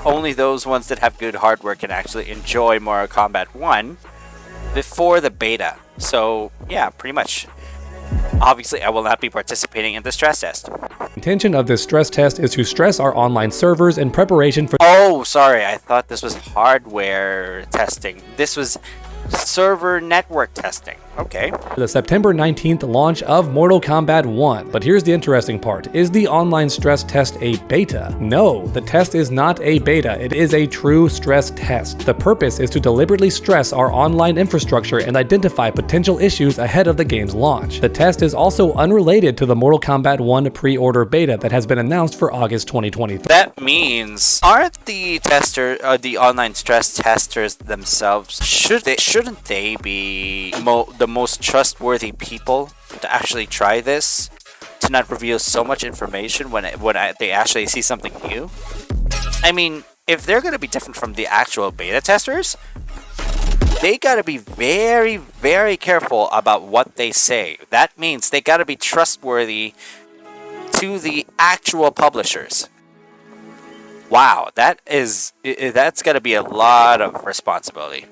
only those ones that have good hardware can actually enjoy Mortal Kombat 1 before the beta. So, yeah, pretty much. Obviously, I will not be participating in the stress test. The intention of this stress test is to stress our online servers in preparation for— Oh, sorry, I thought this was hardware testing. This was server network testing. Okay. the September 19th launch of Mortal Kombat 1. But here's the interesting part. Is the online stress test a beta? No, the test is not a beta. It is a true stress test. The purpose is to deliberately stress our online infrastructure and identify potential issues ahead of the game's launch. The test is also unrelated to the Mortal Kombat 1 pre-order beta that has been announced for August 2023. That means, aren't the the online stress testers themselves, shouldn't they be the most trustworthy people to actually try this, to not reveal so much information when they actually see something new? I mean, if they're going to be different from the actual beta testers, they got to be very, very careful about what they say. That means they got to be trustworthy to the actual publishers. Wow, that's got to be a lot of responsibility.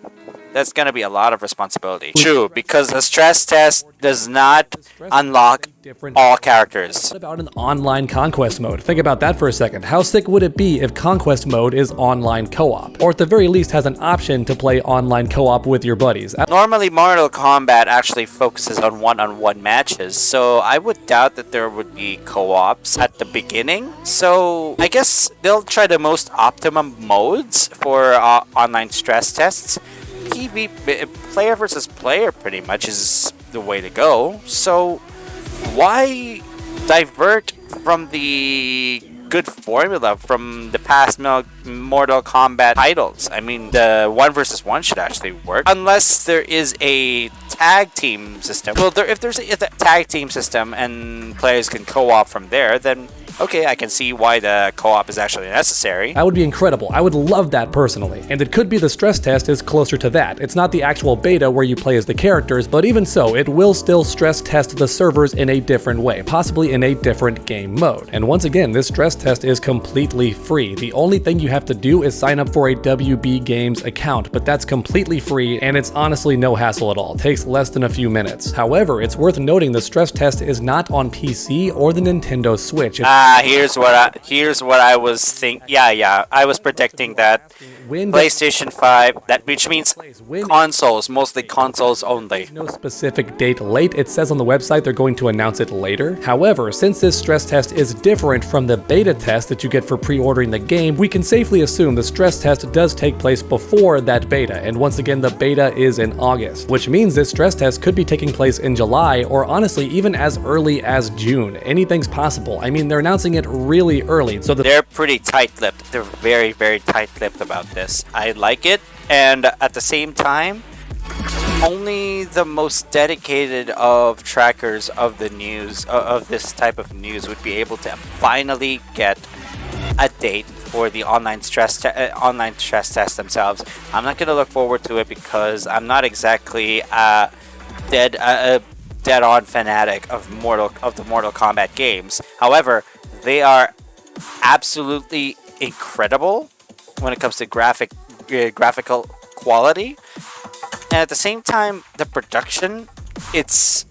That's going to be a lot of responsibility. True, because the stress test does not unlock all characters. What about an online conquest mode? Think about that for a second. How sick would it be if conquest mode is online co-op? Or at the very least has an option to play online co-op with your buddies. Normally, Mortal Kombat actually focuses on one-on-one matches, so I would doubt that there would be co-ops at the beginning. So I guess they'll try the most optimum modes for online stress tests. Player versus player pretty much is the way to go. So why divert from the good formula from the past Mortal Kombat titles? I mean, the 1 versus 1 should actually work, unless there is a tag team system. Well, if there's a tag team system and players can co-op from there, then okay, I can see why the co-op is actually necessary. That would be incredible. I would love that personally. And it could be the stress test is closer to that. It's not the actual beta where you play as the characters, but even so, it will still stress test the servers in a different way, possibly in a different game mode. And once again, this stress test is completely free. The only thing you have to do is sign up for a WB Games account, but that's completely free, and it's honestly no hassle at all. It takes less than a few minutes. However, it's worth noting the stress test is not on PC or the Nintendo Switch. Here's what I was thinking. Yeah, I was predicting that PlayStation 5, which means consoles, mostly consoles only. No specific date late. It says on the website they're going to announce it later. However, since this stress test is different from the beta test that you get for pre-ordering the game, we can safely assume the stress test does take place before that beta. And once again, the beta is in August, which means this stress test could be taking place in July, or honestly, even as early as June. Anything's possible. I mean, they're announcing it really early, so they're pretty tight-lipped. They're very, very tight-lipped about this. I like it, and at the same time, only the most dedicated of trackers of the news, of this type of news, would be able to finally get a date for the online stress test themselves. I'm not going to look forward to it because I'm not exactly dead-on fanatic of the Mortal Kombat games. However, they are absolutely incredible when it comes to graphical quality, and at the same time, the production, it's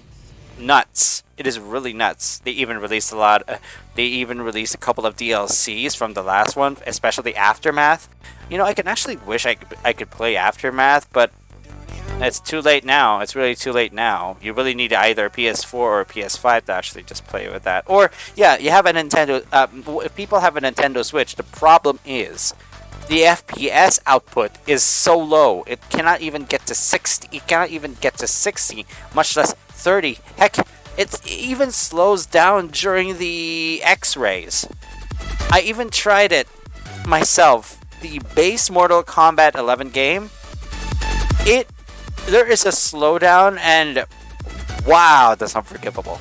nuts. It is really nuts. They even released a couple of DLCs from the last one, especially Aftermath. You know, I can actually wish I could play Aftermath, but it's too late now. It's really too late now. You really need either a PS4 or a PS5 to actually just play with that. Or, yeah, you have a Nintendo... if people have a Nintendo Switch, the problem is the FPS output is so low. It cannot even get to 60. It cannot even get to 60, much less 30. Heck, it even slows down during the X-rays. I even tried it myself the base Mortal Kombat 11 game, there is a slowdown, and wow, that's unforgivable.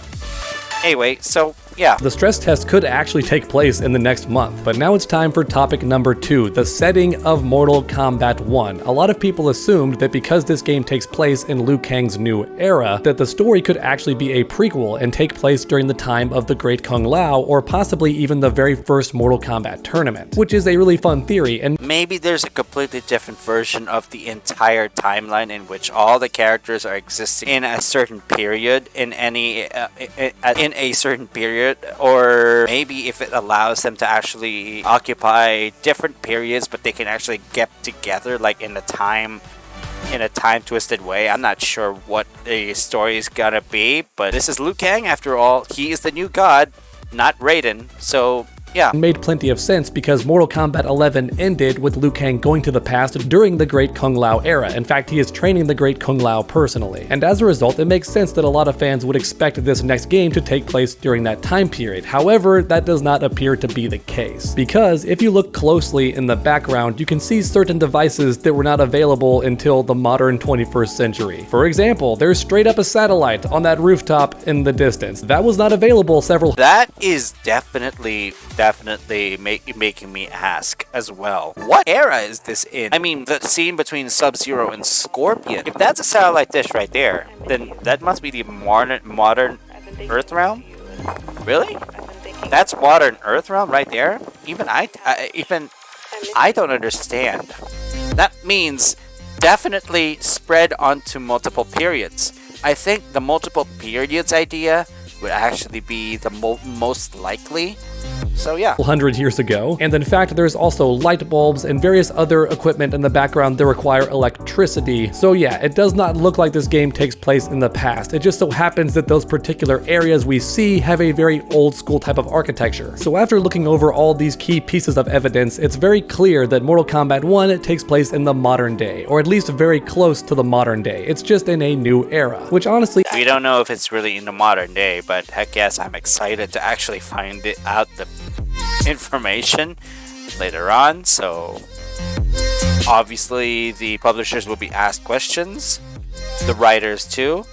Anyway, so yeah. The stress test could actually take place in the next month, but now it's time for topic number 2, the setting of Mortal Kombat 1. A lot of people assumed that because this game takes place in Liu Kang's new era, that the story could actually be a prequel and take place during the time of the Great Kung Lao, or possibly even the very first Mortal Kombat tournament, which is a really fun theory. And maybe there's a completely different version of the entire timeline in which all the characters are existing in a certain period, in a certain period, or maybe if it allows them to actually occupy different periods, but they can actually get together like in a time twisted way. I'm not sure what the story is gonna be, but this is Liu Kang after all. He is the new god, not Raiden, so yeah. Made plenty of sense because Mortal Kombat 11 ended with Liu Kang going to the past during the Great Kung Lao era. In fact, he is training the Great Kung Lao personally. And as a result, it makes sense that a lot of fans would expect this next game to take place during that time period. However, that does not appear to be the case. Because if you look closely in the background, you can see certain devices that were not available until the modern 21st century. For example, there's straight up a satellite on that rooftop in the distance. That was not available several— That is definitely making me ask as well, what era is this in? I mean, the scene between Sub-Zero and Scorpion, if that's a satellite dish right there, then that must be the modern Earth realm? Really? That's modern Earth realm right there? Even I don't understand. That means definitely spread onto multiple periods. I think the multiple periods idea would actually be the most likely. So yeah. 100 years ago. And in fact, there's also light bulbs and various other equipment in the background that require electricity. So yeah, it does not look like this game takes place in the past. It just so happens that those particular areas we see have a very old school type of architecture. So after looking over all these key pieces of evidence, it's very clear that Mortal Kombat 1 takes place in the modern day, or at least very close to the modern day. It's just in a new era, which honestly— we don't know if it's really in the modern day, but heck yes, I'm excited to actually find out the information later on. So obviously the publishers will be asked questions, the writers too.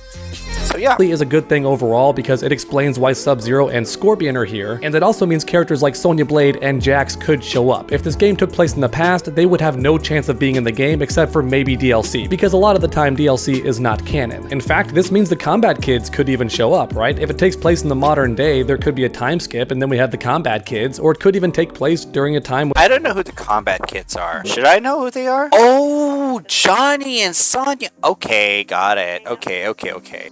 So yeah, is a good thing overall because it explains why Sub-Zero and Scorpion are here, and it also means characters like Sonya Blade and Jax could show up. If this game took place in the past, they would have no chance of being in the game except for maybe DLC, because a lot of the time DLC is not canon. In fact, this means the Kombat Kids could even show up, right? If it takes place in the modern day, there could be a time skip and then we have the Kombat Kids, or it could even take place during a time— I don't know who the Kombat Kids are. Should I know who they are? Oh, Johnny and Sonya. Okay, got it. Okay.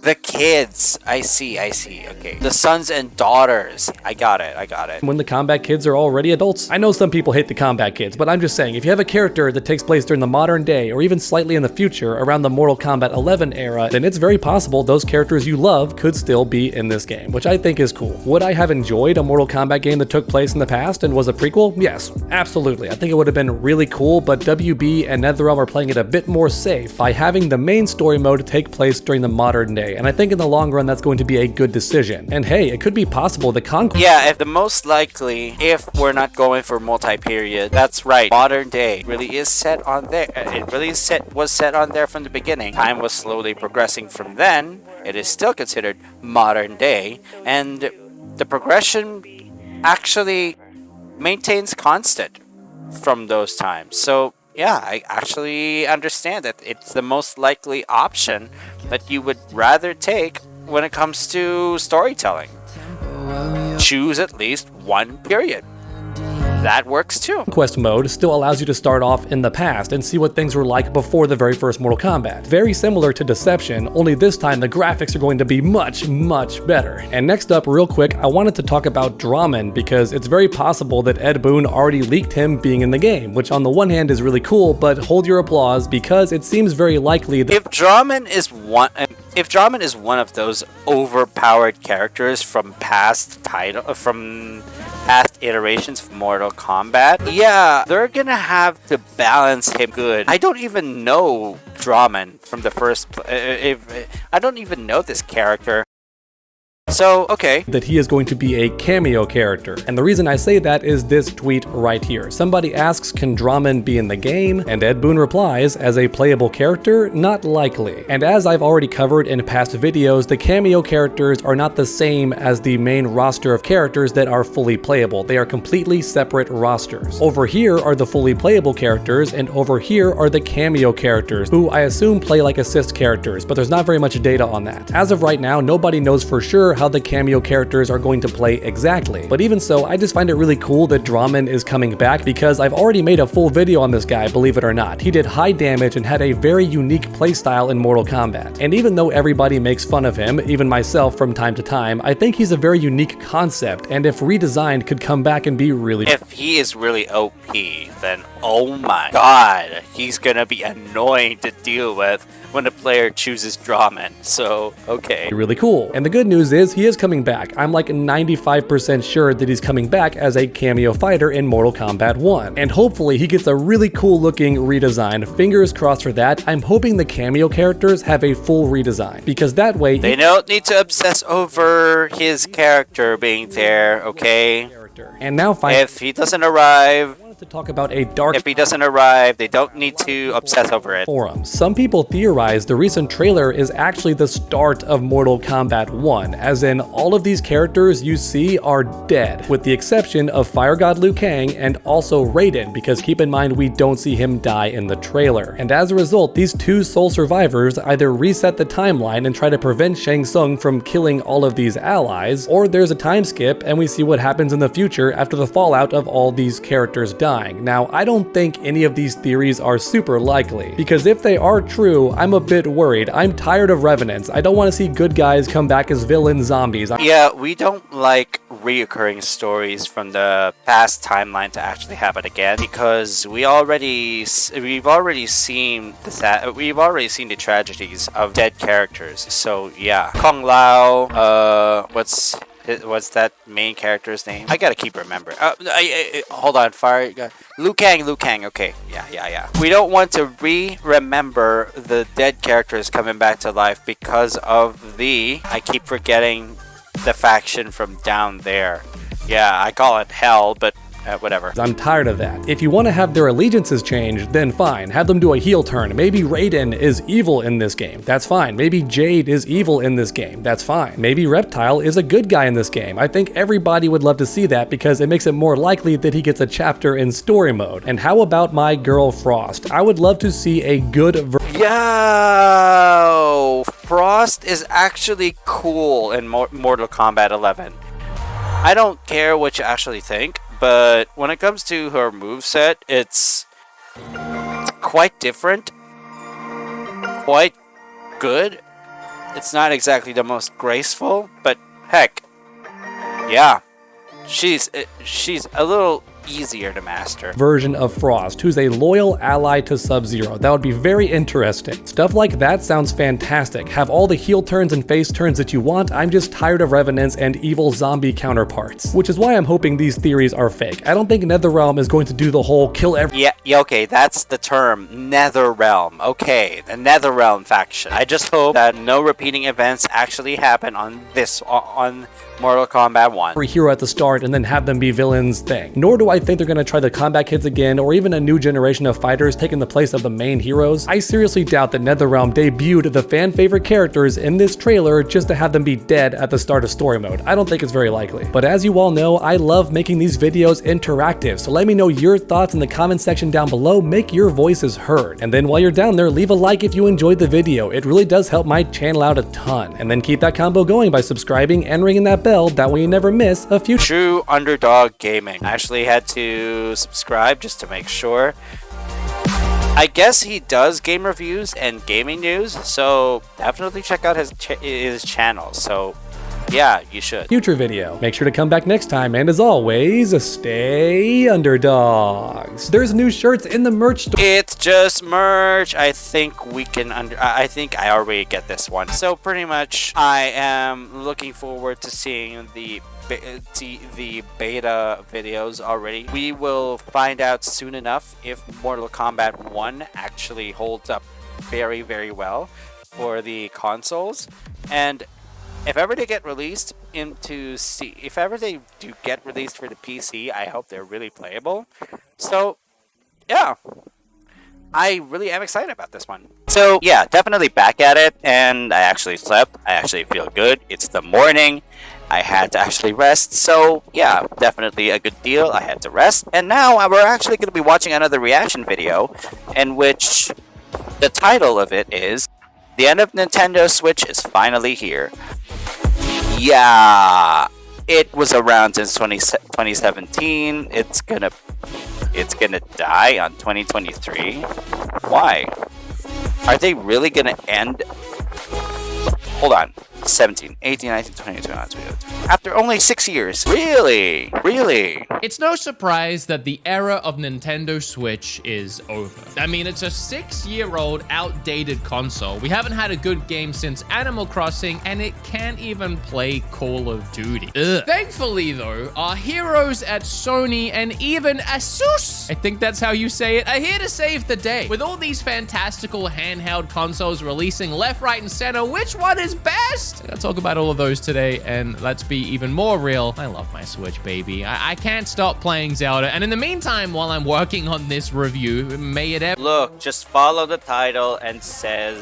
The kids. I see. Okay. The sons and daughters. I got it. When the Kombat Kids are already adults. I know some people hate the Kombat Kids, but I'm just saying, if you have a character that takes place during the modern day, or even slightly in the future, around the Mortal Kombat 11 era, then it's very possible those characters you love could still be in this game, which I think is cool. Would I have enjoyed a Mortal Kombat game that took place in the past and was a prequel? Yes, absolutely. I think it would have been really cool, but WB and NetherRealm are playing it a bit more safe by having the main story mode take place during the modern day, and I think in the long run that's going to be a good decision. And hey, it could be possible the conquest— yeah, if the most likely, if we're not going for multi-period, that's right, modern day really is set on there. It really was set on there from the beginning. Time was slowly progressing from then. It is still considered modern day, and the progression actually maintains constant from those times. So yeah, I actually understand that it's the most likely option that you would rather take when it comes to storytelling. Choose at least one period. That works too. Conquest mode still allows you to start off in the past and see what things were like before the very first Mortal Kombat. Very similar to Deception, only this time the graphics are going to be much better. And next up, real quick, I wanted to talk about Drahmin because it's very possible that Ed Boon already leaked him being in the game, which on the one hand is really cool, but hold your applause because it seems very likely that— If Drahmin is one of those overpowered characters from past iterations of Mortal Kombat, yeah, they're gonna have to balance him good. I don't even know Drahmin from the first I don't even know this character. So, okay. That he is going to be a cameo character. And the reason I say that is this tweet right here. Somebody asks, can Drahmin be in the game? And Ed Boon replies, as a playable character, not likely. And as I've already covered in past videos, the cameo characters are not the same as the main roster of characters that are fully playable. They are completely separate rosters. Over here are the fully playable characters, and over here are the cameo characters, who I assume play like assist characters, but there's not very much data on that. As of right now, nobody knows for sure how the cameo characters are going to play exactly. But even so, I just find it really cool that Drahmin is coming back because I've already made a full video on this guy, believe it or not. He did high damage and had a very unique playstyle in Mortal Kombat. And even though everybody makes fun of him, even myself from time to time, I think he's a very unique concept, and if redesigned could come back and be really— If he is really OP, then oh my god, he's gonna be annoying to deal with when a player chooses Drahmin. So, okay. really cool. And the good news is he is coming back. I'm like 95% sure that he's coming back as a cameo fighter in Mortal Kombat 1. And hopefully he gets a really cool looking redesign. Fingers crossed for that. I'm hoping the cameo characters have a full redesign, because that way they don't need to obsess over his character being there, okay? And now if he doesn't arrive, to talk about a dark— if he doesn't arrive, they don't need to obsess over it. Forums. Some people theorize the recent trailer is actually the start of Mortal Kombat 1, as in all of these characters you see are dead, with the exception of Fire God Liu Kang and also Raiden, because keep in mind we don't see him die in the trailer. And as a result, these two sole survivors either reset the timeline and try to prevent Shang Tsung from killing all of these allies, or there's a time skip and we see what happens in the future after the fallout of all these characters dying. Now, I don't think any of these theories are super likely, because if they are true, I'm a bit worried. I'm tired of revenants. I don't want to see good guys come back as villain zombies. Yeah, we don't like reoccurring stories from the past timeline to actually happen again, because we've already seen the tragedies of dead characters. So yeah, Kung Lao, what's that main character's name? I gotta keep remembering. Hold on, Liu Kang, okay. Yeah. We don't want to remember the dead characters coming back to life because of I keep forgetting the faction from down there. Yeah, I call it hell, but whatever. I'm tired of that. If you want to have their allegiances changed, then fine. Have them do a heel turn. Maybe Raiden is evil in this game. That's fine. Maybe Jade is evil in this game. That's fine. Maybe Reptile is a good guy in this game. I think everybody would love to see that because it makes it more likely that he gets a chapter in story mode. And how about my girl Frost? I would love to see a good Yo, Frost is actually cool in Mortal Kombat 11. I don't care what you actually think, but when it comes to her moveset, it's quite different, quite good. It's not exactly the most graceful, but heck, yeah, she's a little easier to master version of Frost, who's a loyal ally to Sub-Zero. That would be very interesting. Stuff like that sounds fantastic. Have all the heel turns and face turns that you want. I'm just tired of revenants and evil zombie counterparts, which is why I'm hoping these theories are fake. I don't think NetherRealm is going to do the whole kill every— Yeah, okay, that's the term, NetherRealm. Okay, the NetherRealm faction. I just hope that no repeating events actually happen on Mortal Kombat 1. Every hero at the start and then have them be villains thing. Nor do I think they're gonna try the combat kids again, or even a new generation of fighters taking the place of the main heroes. I seriously doubt that NetherRealm debuted the fan favorite characters in this trailer just to have them be dead at the start of story mode. I don't think it's very likely. But as you all know, I love making these videos interactive, so let me know your thoughts in the comment section down below. Make your voices heard. And then while you're down there, leave a like if you enjoyed the video. It really does help my channel out a ton. And then keep that combo going by subscribing and ringing that bell, that way you never miss a future True Underdog Gaming. I actually had to subscribe just to make sure. I guess he does game reviews and gaming news, so definitely check out his channel. So yeah, you should. Future video. Make sure to come back next time, and as always, stay underdogs. There's new shirts in the merch store. It's just merch. I think we can I think I already get this one. So pretty much I am looking forward to seeing the beta videos already. We will find out soon enough if Mortal Kombat 1 actually holds up very, very well for the consoles. And if ever they get released if ever they do get released for the PC, I hope they're really playable. So, yeah. I really am excited about this one. So, yeah, definitely back at it, and I actually slept. I actually feel good. It's the morning. I had to actually rest, so yeah, definitely a good deal. I had to rest, and now we're actually going to be watching another reaction video, in which the title of it is "The End of Nintendo Switch is Finally Here." Yeah, it was around since 2017. It's gonna die on 2023. Why? Are they really gonna end? Hold on. 17, 18, 19, 20, 21, 22. After only 6 years. Really? Really? It's no surprise that the era of Nintendo Switch is over. I mean, it's a 6-year-old outdated console. We haven't had a good game since Animal Crossing, and it can't even play Call of Duty. Ugh. Thankfully, though, our heroes at Sony and even Asus, I think that's how you say it, are here to save the day. With all these fantastical handheld consoles releasing left, right, and center, which one is best? I'm gonna talk about all of those today, and let's be even more real. I love my Switch, baby. I can't stop playing Zelda, and in the meantime, while I'm working on this review, may it ever— Look, just follow the title and say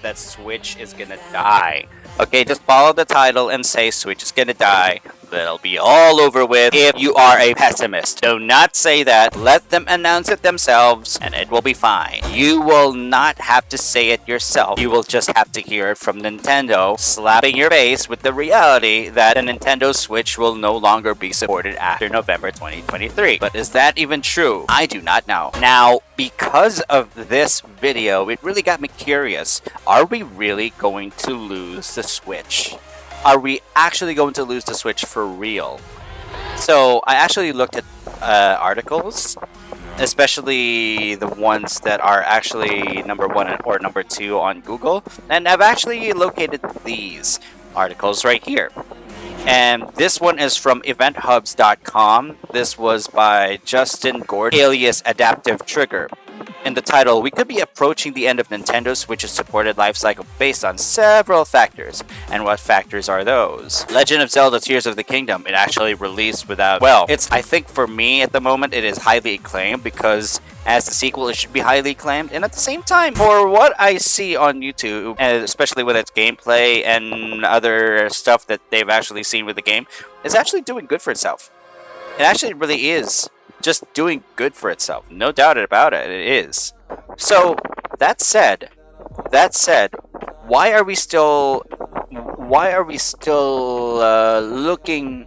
that Switch is gonna die. Okay, just follow the title and say Switch is gonna die. That'll be all over with if you are a pessimist. Do not say that. Let them announce it themselves, and it will be fine. You will not have to say it yourself. You will just have to hear it from Nintendo, slapping your face with the reality that a Nintendo Switch will no longer be supported after November 2023. But is that even true? I do not know. Now, because of this video, it really got me curious. Are we really going to lose the Switch? Are we actually going to lose the Switch for real? So I actually looked at articles, especially the ones that are actually number 1 or number 2 on Google, and I've actually located these articles right here. And this one is from eventhubs.com. This was by Justin Gordon, alias Adaptive Trigger. In the title, we could be approaching the end of Nintendo Switch's supported lifecycle based on several factors. And what factors are those? Legend of Zelda Tears of the Kingdom. It actually released without... Well, I think for me at the moment, it is highly acclaimed because as the sequel, it should be highly acclaimed. And at the same time, for what I see on YouTube, and especially with its gameplay and other stuff that they've actually seen with the game, it's actually doing good for itself. It actually really is just doing good for itself. No doubt about it. It is. So, that said, why are we still looking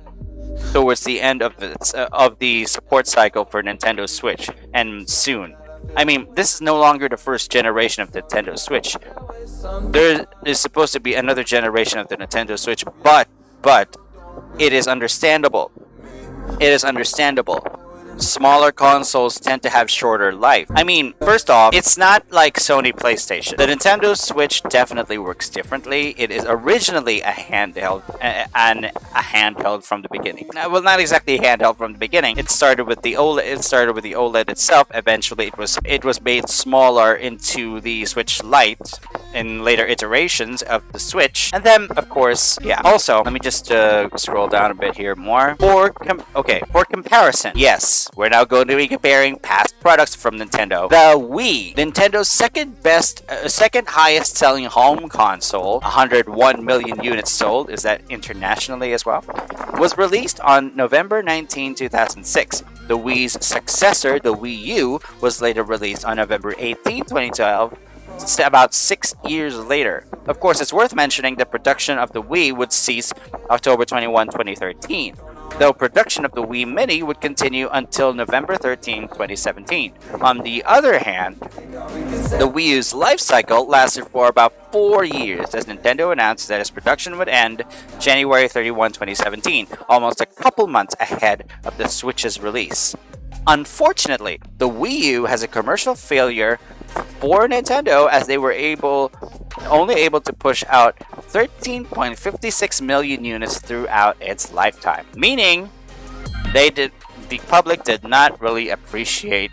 towards the end of the support cycle for Nintendo Switch, and soon? I mean, this is no longer the first generation of Nintendo Switch. There is supposed to be another generation of the Nintendo Switch, but it is understandable. It is understandable. Smaller consoles tend to have shorter life. I mean, first off, it's not like Sony PlayStation. The Nintendo Switch definitely works differently. It is originally a handheld, and a handheld from the beginning. Well, not exactly a handheld from the beginning. It started with the OLED. It started with the OLED itself. Eventually, it was made smaller into the Switch Lite in later iterations of the Switch. And then, of course, yeah. Also, let me just scroll down a bit here more. For comparison, yes. We're now going to be comparing past products from Nintendo. The Wii, Nintendo's second highest selling home console, 101 million units sold, is that internationally as well, was released on November 19, 2006. The Wii's successor, the Wii U, was later released on November 18, 2012, about 6 years later. Of course, it's worth mentioning that production of the Wii would cease October 21, 2013. Though production of the Wii Mini would continue until November 13, 2017. On the other hand, the Wii U's life cycle lasted for about 4 years, as Nintendo announced that its production would end January 31, 2017, almost a couple months ahead of the Switch's release. Unfortunately, the Wii U has a commercial failure for Nintendo, as they were only able to push out 13.56 million units throughout its lifetime, meaning the public did not really appreciate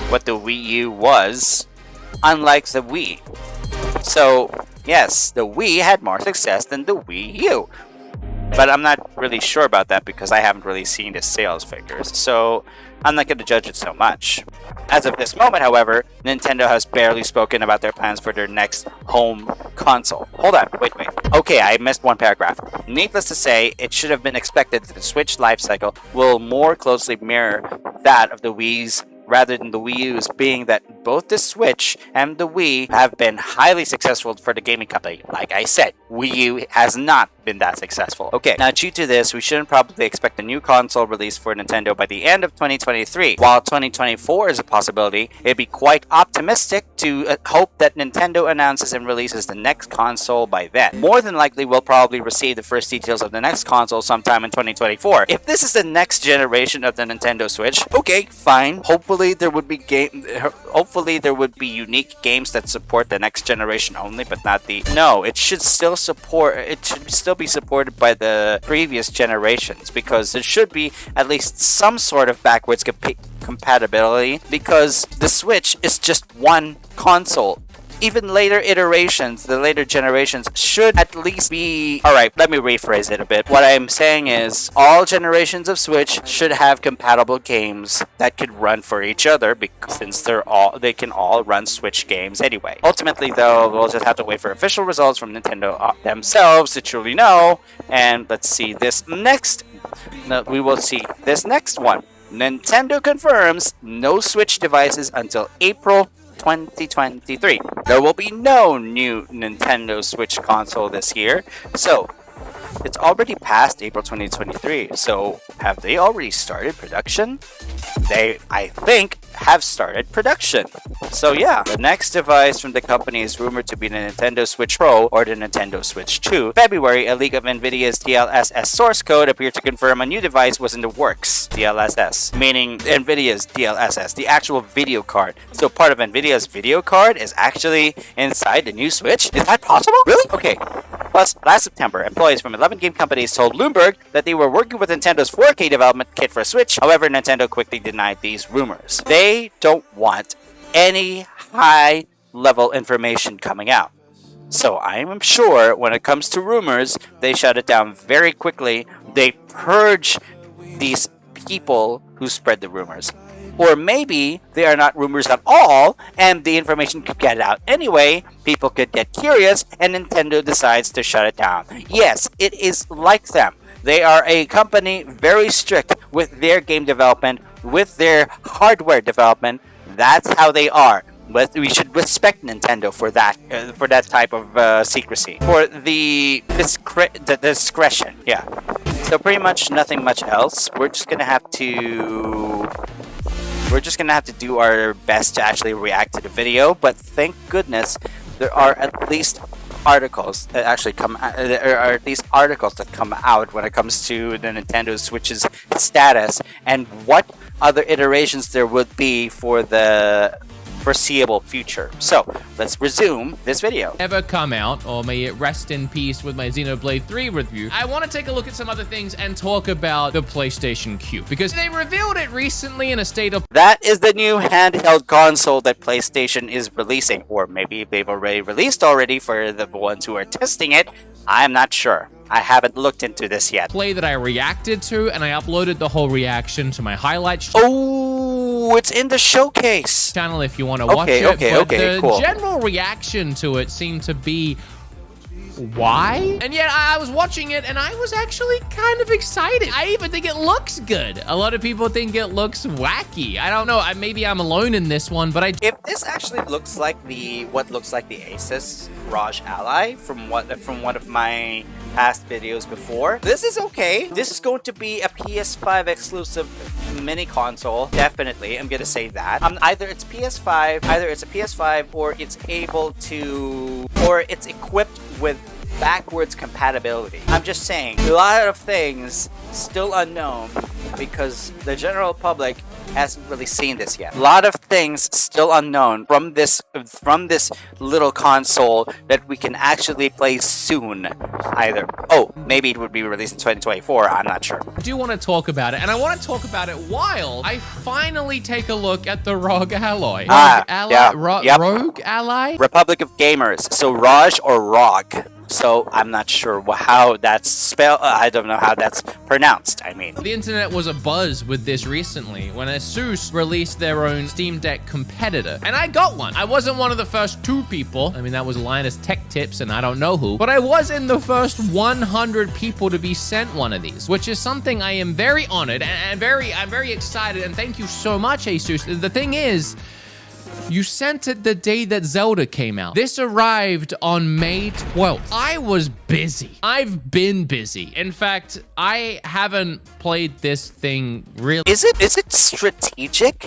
what the Wii U was, unlike the Wii. So Yes, the Wii had more success than the Wii U. But I'm not really sure about that because I haven't really seen the sales figures, so I'm not going to judge it so much. As of this moment, however, Nintendo has barely spoken about their plans for their next home console. Hold on, wait. Okay, I missed one paragraph. Needless to say, it should have been expected that the Switch lifecycle will more closely mirror that of the Wii's rather than the Wii U's, being that both the Switch and the Wii have been highly successful for the gaming company. Like I said, Wii U has not been that successful. Okay, now due to this, we shouldn't probably expect a new console release for Nintendo by the end of 2023. While 2024 is a possibility, it'd be quite optimistic to hope that Nintendo announces and releases the next console by then. More than likely, we'll probably receive the first details of the next console sometime in 2024. If this is the next generation of the Nintendo Switch, okay, fine. Hopefully there would be unique games that support the next generation only, but not the... No, it should still be supported by the previous generations, because there should be at least some sort of backwards compatibility, because the Switch is just one console. Even later iterations, the later generations, should at least be... Alright, let me rephrase it a bit. What I'm saying is, all generations of Switch should have compatible games that could run for each other, because since they can all run Switch games anyway. Ultimately, though, we'll just have to wait for official results from Nintendo themselves to truly know. And let's see this next... No, we will see this next one. Nintendo confirms no Switch devices until April 2023. There will be no new Nintendo Switch console this year, so it's already past April 2023. So have they already started production? They, I think, have started production. So yeah, the next device from the company is rumored to be the Nintendo Switch Pro or the Nintendo Switch 2. February, a leak of NVIDIA's DLSS source code appeared to confirm a new device was in the works. DLSS, meaning NVIDIA's DLSS, the actual video card. So part of NVIDIA's video card is actually inside the new Switch? Is that possible? Really? Okay. Plus, last September, employees from 11 game companies told Bloomberg that they were working with Nintendo's 4K development kit for Switch. However, Nintendo quickly denied these rumors. They don't want any high-level information coming out. So I'm sure when it comes to rumors, they shut it down very quickly. They purge these people who spread the rumors. Or maybe they are not rumors at all, and the information could get out anyway, people could get curious, and Nintendo decides to shut it down. Yes, it is like them. They are a company very strict with their game development, with their hardware development. That's how they are. But we should respect Nintendo for that type of secrecy, for the discretion. Yeah. So pretty much nothing much else. We're just gonna have to do our best to actually react to the video. But thank goodness there are at least articles that actually there are at least articles that come out when it comes to the Nintendo Switch's status and what other iterations there would be for the foreseeable future. So let's resume this video. Ever come out, or may it rest in peace with my Xenoblade 3 review, I want to take a look at some other things and talk about the PlayStation Q, because they revealed it recently in a state of... That is the new handheld console that PlayStation is releasing, or maybe they've already released for the ones who are testing it. I'm not sure. I haven't looked into this yet. Play that I reacted to, and I uploaded the whole reaction to my highlights. Oh, it's in the showcase channel if you want to watch it. Okay, cool. The general reaction to it seemed to be, why? And yet I was watching it and I was actually kind of excited. I even think it looks good. A lot of people think it looks wacky. I don't know. Maybe I'm alone in this one, but if this actually looks like what looks like the Asus ROG Ally from one of my past videos before, this is okay. This is going to be a PS5 exclusive mini console. Definitely, I'm gonna say that. Either it's a PS5, or it's equipped with backwards compatibility. I'm just saying, a lot of things still unknown because the general public hasn't really seen this yet. A lot of things still unknown from this little console that we can actually play soon. Either, oh, maybe it would be released in 2024, I'm not sure. I do want to talk about it, and I want to talk about it while I finally take a look at the Rogue Ally. Rogue Ally? Republic of Gamers. So Raj or Rog. So I'm not sure how that's spelled. I don't know how that's pronounced. I mean, the internet was abuzz with this recently when ASUS released their own Steam Deck competitor, and I got one. I wasn't one of the first 2 people. I mean, that was Linus Tech Tips and I don't know who, but I was in the first 100 people to be sent one of these, which is something I am very honored and I'm very excited. And thank you so much, ASUS. The thing is, you sent it the day that Zelda came out. This arrived on May 12th. I was busy. I've been busy. In fact, I haven't played this thing really. Is it strategic?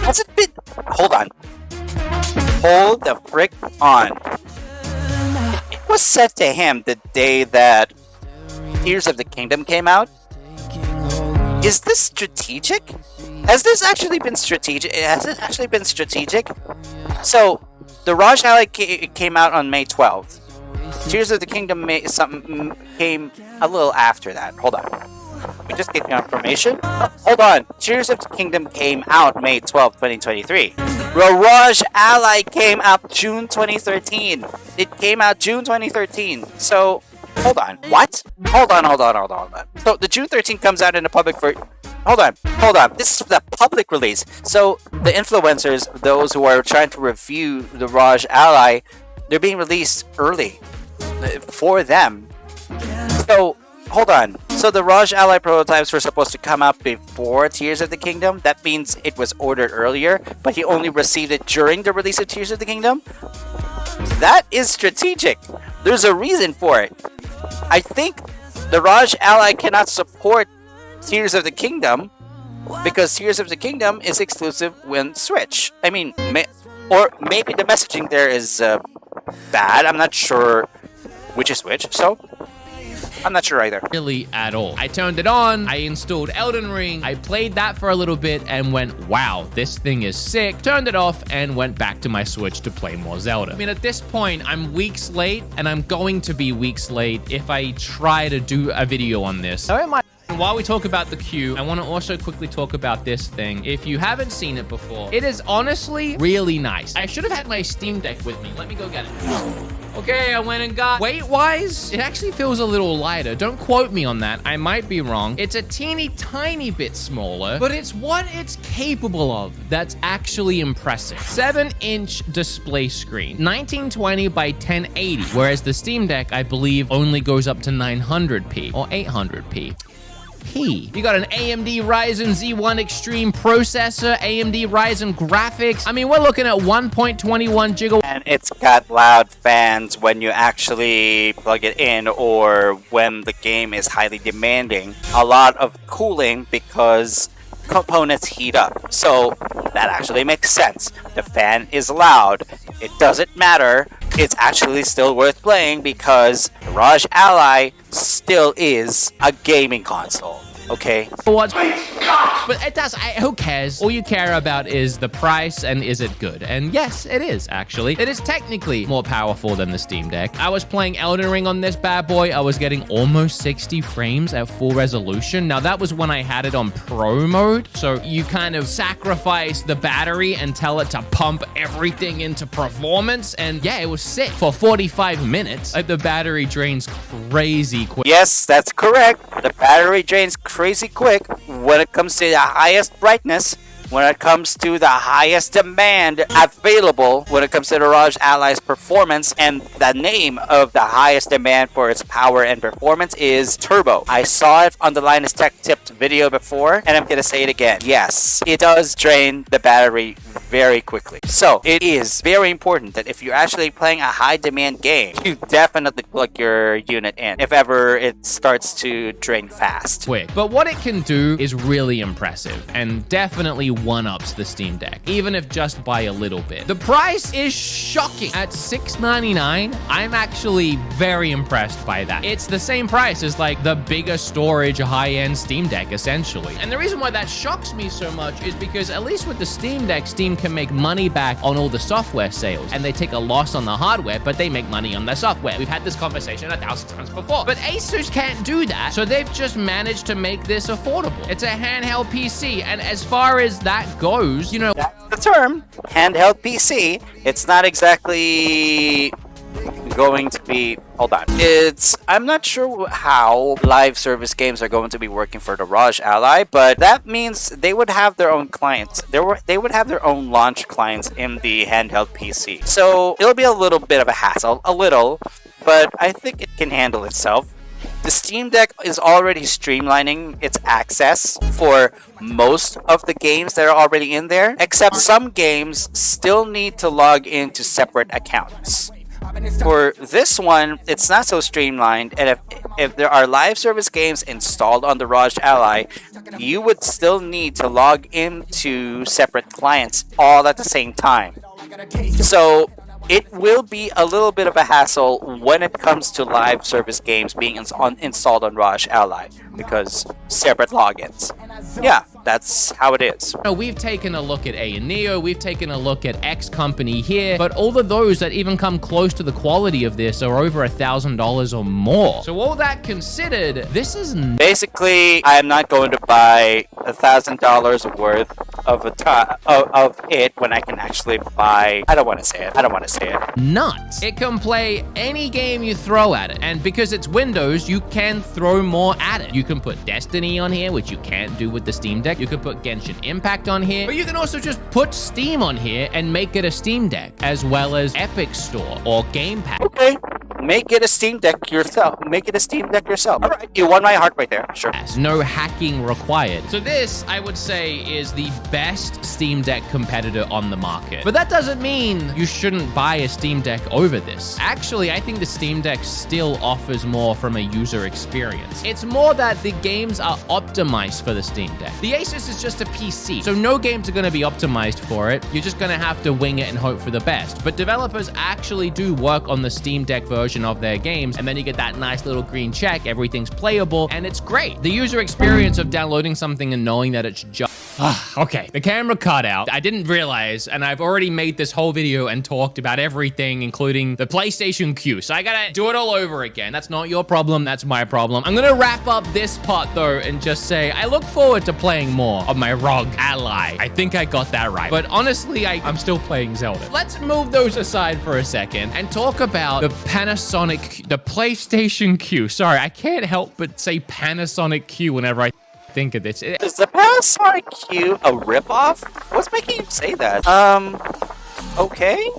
Has it been? Hold on. Hold the frick on. It was said to him the day that Tears of the Kingdom came out. Is this strategic? Has this actually been strategic? Has it actually been strategic? So, the Raj Ally came out on May 12th. Tears of the Kingdom came a little after that. Hold on. We just get confirmation. Hold on. Tears of the Kingdom came out May 12th, 2023. Raj Ally came out June 2013. It came out June 2013. So, hold on. What? Hold on. So, the June 13th comes out in the public for... Hold on. This is the public release. So, the influencers, those who are trying to review the Raj Ally, they're being released early for them. So, hold on. So, the Raj Ally prototypes were supposed to come out before Tears of the Kingdom. That means it was ordered earlier, but he only received it during the release of Tears of the Kingdom? That is strategic. There's a reason for it. I think the Raj Ally cannot support Tears of the Kingdom because Tears of the Kingdom is exclusive when Switch. I mean, or maybe the messaging there is bad. I'm not sure which is which, so I'm not sure either. Really at all. I turned it on, I installed Elden Ring, I played that for a little bit and went, wow, this thing is sick. Turned it off and went back to my Switch to play more Zelda. I mean, at this point, I'm weeks late and I'm going to be weeks late if I try to do a video on this. So while we talk about the queue, I want to also quickly talk about this thing. If you haven't seen it before, it is honestly really nice. I should have had my Steam Deck with me. Let me go get it. Okay, I went and got... Weight-wise, it actually feels a little lighter. Don't quote me on that. I might be wrong. It's a teeny tiny bit smaller, but it's what it's capable of that's actually impressive. 7-inch display screen, 1920 by 1080, whereas the Steam Deck, I believe, only goes up to 900p or 800p. You got an AMD Ryzen Z1 Extreme processor, AMD Ryzen graphics. I mean, we're looking at 1.21 gigawatt. And it's got loud fans when you actually plug it in or when the game is highly demanding. A lot of cooling because components heat up. So that actually makes sense. The fan is loud. It doesn't matter. It's actually still worth playing because the Raj Ally still is a gaming console. Okay. But it does. Who cares? All you care about is the price and is it good? And yes, it is actually. It is technically more powerful than the Steam Deck. I was playing Elden Ring on this bad boy. I was getting almost 60 frames at full resolution. Now that was when I had it on pro mode. So you kind of sacrifice the battery and tell it to pump everything into performance. And yeah, it was sick for 45 minutes. Like the battery drains crazy quick. Yes, that's correct. The battery drains crazy quick when it comes to the highest brightness, when it comes to the highest demand available, when it comes to the Raj Ally's performance, and the name of the highest demand for its power and performance is Turbo. I saw it on the Linus Tech Tips video before, and I'm gonna say it again. Yes, it does drain the battery very quickly. So it is very important that if you're actually playing a high demand game, you definitely plug your unit in if ever it starts to drain fast. Quick. But what it can do is really impressive and definitely one-ups the Steam Deck, even if just by a little bit. The price is shocking. At $699, I'm actually very impressed by that. It's the same price as like the bigger storage high-end Steam Deck, essentially. And the reason why that shocks me so much is because at least with the Steam Deck, Steam can make money back on all the software sales, and they take a loss on the hardware, but they make money on their software. We've had this conversation 1,000 times before. But Asus can't do that, so they've just managed to make this affordable. It's a handheld PC, and as far as that goes, you know, that's the term, handheld PC. It's not exactly going to be, hold on. I'm not sure how live service games are going to be working for the ROG Ally, but that means they would have their own clients. They would have their own launch clients in the handheld PC. So it'll be a little bit of a hassle, but I think it can handle itself. The Steam Deck is already streamlining its access for most of the games that are already in there, except some games still need to log into separate accounts. For this one, it's not so streamlined, and if there are live service games installed on the ROG Ally, you would still need to log into separate clients all at the same time. So it will be a little bit of a hassle when it comes to live service games being installed on ROG Ally, because separate logins. Yeah, that's how it is. We've taken a look at A&Neo, we've taken a look at X company here, but all of those that even come close to the quality of this are over $1,000 or more. So all that considered, this is basically, I'm not going to buy $1,000 worth of it when I can actually buy. I don't want to say it. Nuts. It can play any game you throw at it, and because it's Windows, you can throw more at it. You can put Destiny on here, which you can't do with the Steam Deck. You could put Genshin Impact on here, but you can also just put Steam on here and make it a Steam Deck, as well as Epic Store or Game Pass. Okay, make it a Steam Deck yourself. All right, you won my heart right there. Sure. No hacking required. So this, I would say, is the best Steam Deck competitor on the market. But that doesn't mean you shouldn't buy a Steam Deck over this. Actually, I think the Steam Deck still offers more from a user experience. It's more that the games are optimized for the Steam Deck. The Asus is just a PC, so no games are going to be optimized for it. You're just going to have to wing it and hope for the best. But developers actually do work on the Steam Deck version of their games, and then you get that nice little green check, everything's playable, and it's great. The user experience of downloading something and knowing that it's just... Okay, the camera cut out. I didn't realize, and I've already made this whole video and talked about everything, including the PlayStation Q, so I gotta do it all over again. That's not your problem, that's my problem. I'm gonna wrap up this part, though, and just say, I look forward to playing more of my ROG Ally. I think I got that right. But honestly, I'm still playing Zelda. Let's move those aside for a second and talk about the PlayStation Q. Sorry, I can't help but say Panasonic Q whenever I think of this. Is the Panasonic Q a ripoff? What's making you say that? Okay.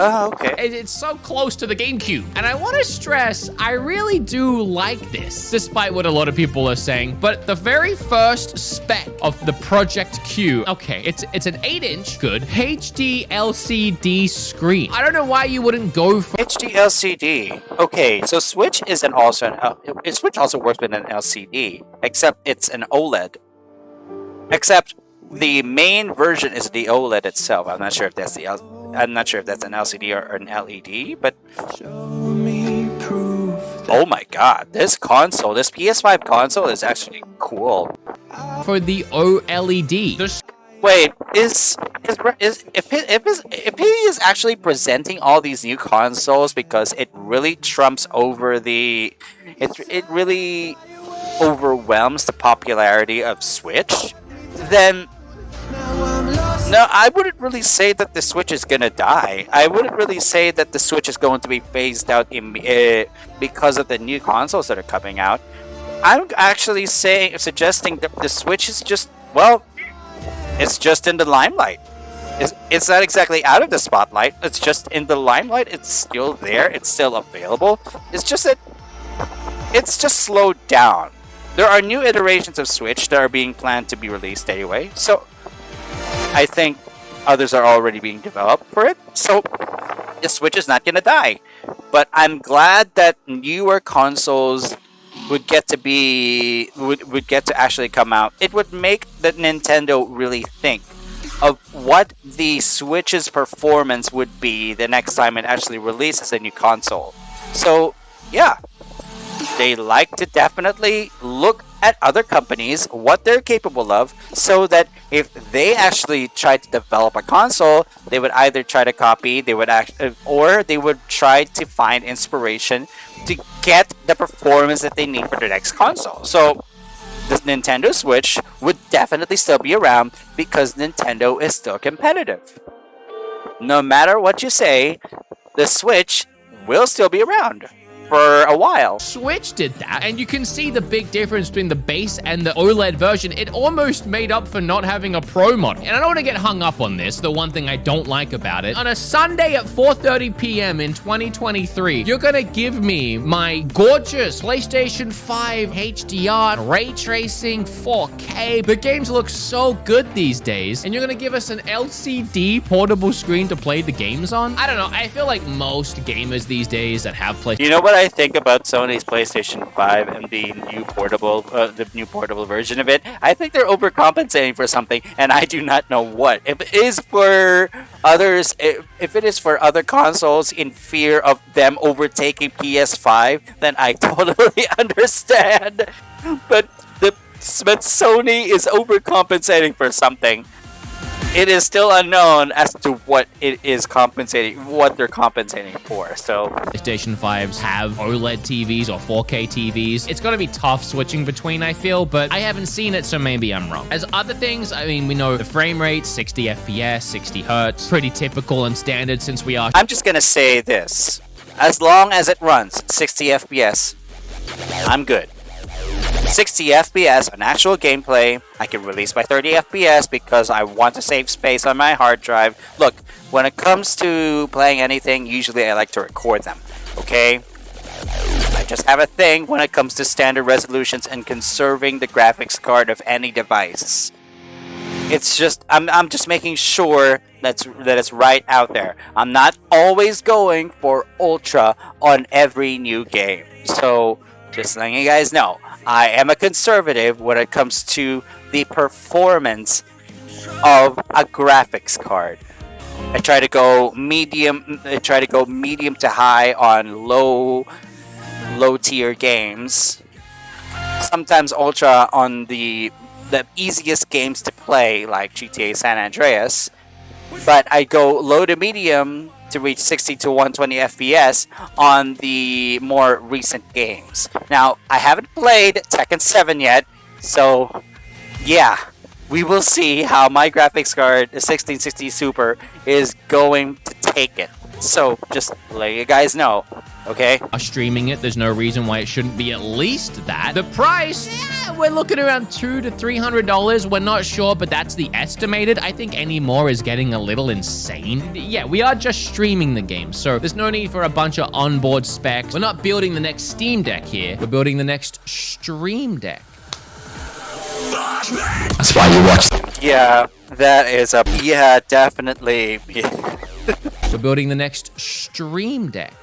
Okay. It's so close to the GameCube. And I want to stress, I really do like this, despite what a lot of people are saying. But the very first spec of the Project Q, okay, it's an 8-inch, good, HD LCD screen. I don't know why you wouldn't go for HD LCD. Okay, so Switch also works with an LCD, except it's an OLED. Except the main version is the OLED itself. I'm not sure if that's an LCD or an LED, but oh my god, this PS5 console is actually cool. For the OLED. Wait, if he is actually presenting all these new consoles because it really trumps over it really overwhelms the popularity of Switch, then no, I wouldn't really say that the Switch is gonna die. I wouldn't really say that the Switch is going to be phased out because of the new consoles that are coming out. I'm actually suggesting that the Switch is just, well, it's just in the limelight. It's not exactly out of the spotlight. It's just in the limelight. It's still there. It's still available. It's just that it's just slowed down. There are new iterations of Switch that are being planned to be released anyway. So I think others are already being developed for it. So the Switch is not gonna die. But I'm glad that newer consoles would get to actually come out. It would make the Nintendo really think of what the Switch's performance would be the next time it actually releases a new console. So yeah, they like to definitely look at other companies, what they're capable of, so that if they actually try to develop a console, they would either try to copy, or they would try to find inspiration to get the performance that they need for the next console. So the Nintendo Switch would definitely still be around because Nintendo is still competitive. No matter what you say, the Switch will still be around for a while. Switch did that, and you can see the big difference between the base and the OLED version. It almost made up for not having a Pro mod. And I don't want to get hung up on this, the one thing I don't like about it. On a Sunday at 4:30 p.m. in 2023, you're gonna give me my gorgeous PlayStation 5 HDR, ray tracing, 4K. The games look so good these days, and you're gonna give us an LCD portable screen to play the games on? I don't know, I feel like most gamers these days that have PlayStation... You know what I think about Sony's PlayStation 5 and the new portable version of it? I think they're overcompensating for something, and I do not know what. If it is for others, if it is for other consoles in fear of them overtaking PS5, then I totally understand. But Sony is overcompensating for something. It is still unknown as to what they're compensating for. So PlayStation 5s have OLED TVs or 4K TVs. It's going to be tough switching between, I feel, but I haven't seen it, so maybe I'm wrong. As other things, I mean, we know the frame rate, 60 FPS, 60 Hertz, pretty typical and standard since we are... I'm just going to say this. As long as it runs 60 FPS, I'm good. 60 FPS on actual gameplay. I can release my 30 FPS because I want to save space on my hard drive. Look, when it comes to playing anything, usually I like to record them, okay? I just have a thing when it comes to standard resolutions and conserving the graphics card of any device. It's just, I'm just making sure that it's right out there. I'm not always going for ultra on every new game. So, just letting you guys know, I am a conservative when it comes to the performance of a graphics card. I try to go medium to high on low tier games. Sometimes ultra on the easiest games to play, like GTA San Andreas. But I go low to medium to reach 60 to 120 FPS on the more recent games. Now, I haven't played Tekken 7 yet, so yeah, we will see how my graphics card, the 1660 Super, is going to take it. So, just let you guys know, okay? Streaming it, there's no reason why it shouldn't be at least that. The price, we're looking around $200 to $300. We're not sure, but that's the estimated. I think any more is getting a little insane. Yeah, we are just streaming the game, so there's no need for a bunch of onboard specs. We're not building the next Steam Deck here. We're building the next Stream Deck. That's why you watch. Yeah, that is a... Yeah, definitely. We're building the next Stream Deck.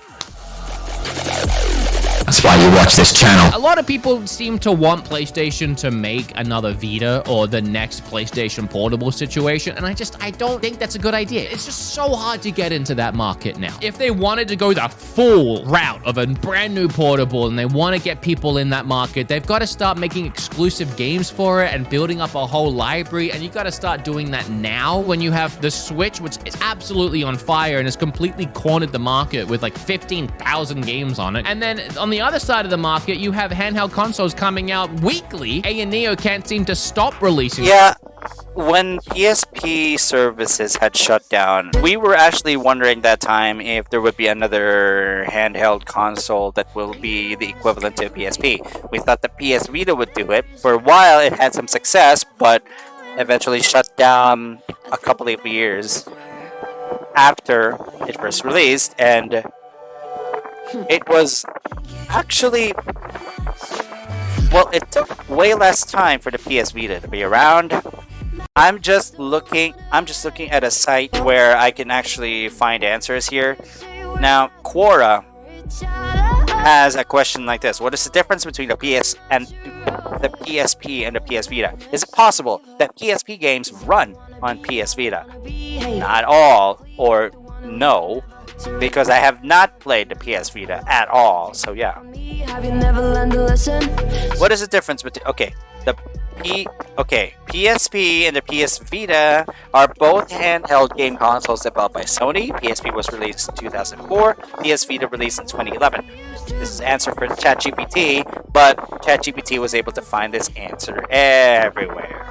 That's why you watch this channel. A lot of people seem to want PlayStation to make another Vita or the next PlayStation Portable situation, and I don't think that's a good idea. It's just so hard to get into that market now. If they wanted to go the full route of a brand new portable and they want to get people in that market, they've got to start making exclusive games for it and building up a whole library, and you got to start doing that now when you have the Switch, which is absolutely on fire and has completely cornered the market with like 15,000 games on it. And then on the other side of the market, you have handheld consoles coming out weekly. Neo can't seem to stop releasing. Yeah, when PSP services had shut down, we were actually wondering that time if there would be another handheld console that will be the equivalent to PSP. We thought the PS Vita would do it. For a while, it had some success, but eventually shut down a couple of years after it first released, and it was actually, well, it took way less time for the PS Vita to be around. I'm just looking at a site where I can actually find answers here. Now, Quora has a question like this: what is the difference between the PS and the PSP and the PS Vita? Is it possible that PSP games run on PS Vita? Not all, or no, because I have not played the PS Vita at all. So yeah. What is the difference between PSP and the PS Vita are both handheld game consoles developed by Sony. PSP was released in 2004, PS Vita released in 2011. This is answer for ChatGPT, but ChatGPT was able to find this answer everywhere.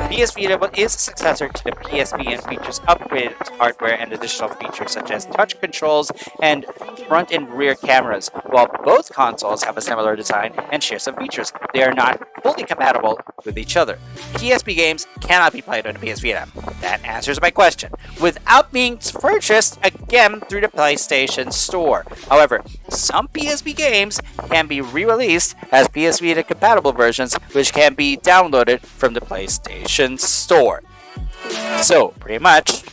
PS Vita is a successor to the PSP and features upgraded hardware and additional features such as touch controls and front and rear cameras. While both consoles have a similar design and share some features, they are not fully compatible with each other. PSP games cannot be played on the PS Vita. That answers my question, without being purchased again through the PlayStation Store. However, some PSP games can be re-released as PS Vita compatible versions, which can be downloaded from the PlayStation Store. So, pretty much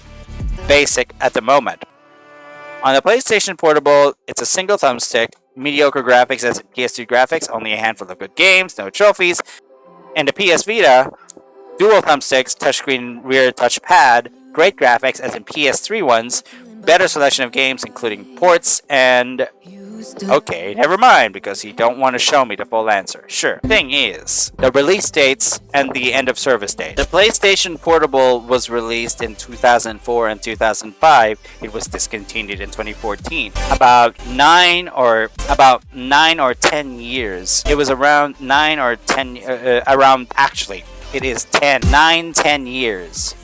basic at the moment. On the PlayStation Portable, it's a single thumbstick, mediocre graphics as in PS2 graphics, only a handful of good games, no trophies. And the PS Vita, dual thumbsticks, touchscreen rear touchpad, great graphics as in PS3 ones, better selection of games including ports, and... okay, never mind, because you don't want to show me the full answer. Sure. Thing is, the release dates and the end of service date. The PlayStation Portable was released in 2004 and 2005. It was discontinued in 2014. About 9 or 10 years. It was around 9 or 10, actually, it is 10 years.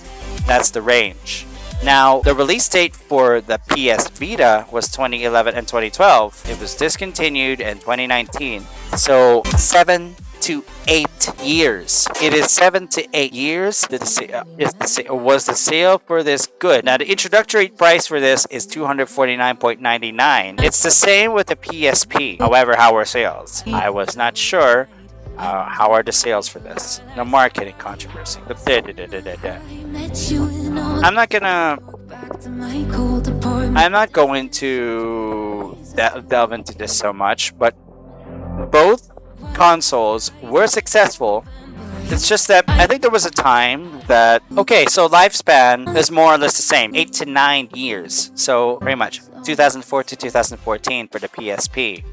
That's the range. Now, the release date for the PS Vita was 2011 and 2012. It was discontinued in 2019. So, 7 to 8 years. It is 7 to 8 years. Was the sale for this good? Now, the introductory price for this is $249.99. It's the same with the PSP. However, how are sales? I was not sure. How are the sales for this? No marketing controversy. I'm not going to delve into this so much, but both consoles were successful. It's just that I think there was a time that... okay, so lifespan is more or less the same, 8 to 9 years. So, pretty much, 2004 to 2014 for the PSP.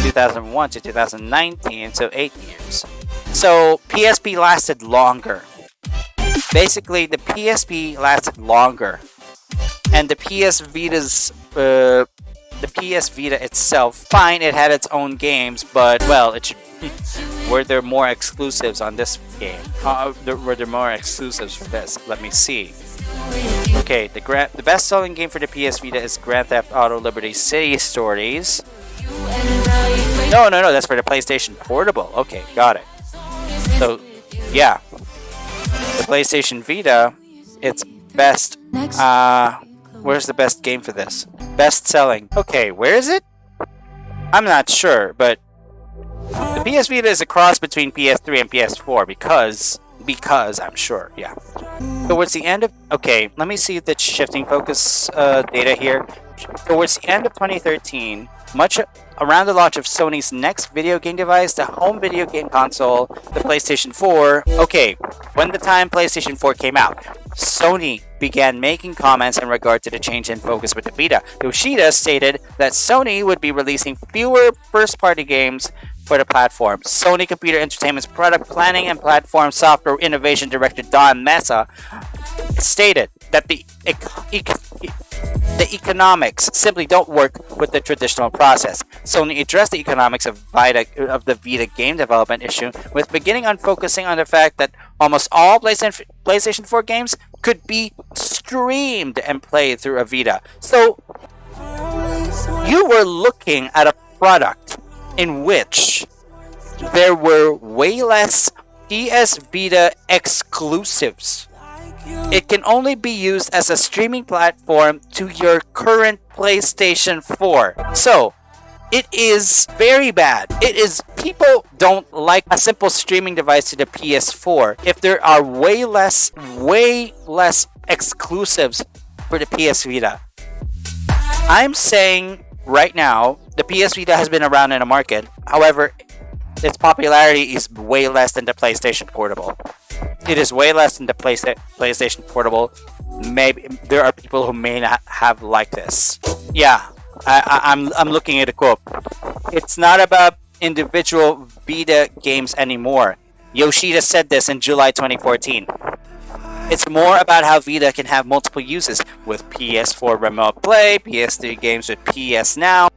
2001 to 2019, so 8 years. So, PSP lasted longer. Basically, the PSP lasted longer. And the PS Vita's... the PS Vita itself, fine, it had its own games, but, well, it should... were there more exclusives on this game? Were there more exclusives for this? Let me see. Okay, the best-selling game for the PS Vita is Grand Theft Auto Liberty City Stories. No, that's for the PlayStation Portable. Okay, got it. So, yeah. The PlayStation Vita, it's best... where's the best game for this? Best selling. Okay, where is it? I'm not sure, but... the PS Vita is a cross between PS3 and PS4 because I'm sure, yeah. Towards the end of... okay, let me see the shifting focus data here. Towards the end of 2013, much around the launch of Sony's next video game device, the home video game console, the PlayStation 4. Okay, when the time PlayStation 4 came out, Sony began making comments in regard to the change in focus with the Vita. Yoshida stated that Sony would be releasing fewer first-party games for the platform. Sony Computer Entertainment's product planning and platform software innovation director Don Mesa stated that the economics simply don't work with the traditional process. Sony addressed the economics of the Vita game development issue with beginning on focusing on the fact that almost all PlayStation 4 games could be streamed and played through a Vita. So, you were looking at a product in which there were way less PS Vita exclusives. It can only be used as a streaming platform to your current PlayStation 4. So, It is very bad. It is, people don't like a simple streaming device to the PS4 if there are way less exclusives for the PS Vita. I'm saying right now, the PS Vita has been around in the market. However, its popularity is way less than the PlayStation Portable. It is way less than the PlayStation Portable. Maybe there are people who may not have liked this. Yeah, I'm looking at a quote. It's not about individual Vita games anymore. Yoshida said this in July 2014. It's more about how Vita can have multiple uses with PS4 Remote Play, PS3 games with PS Now.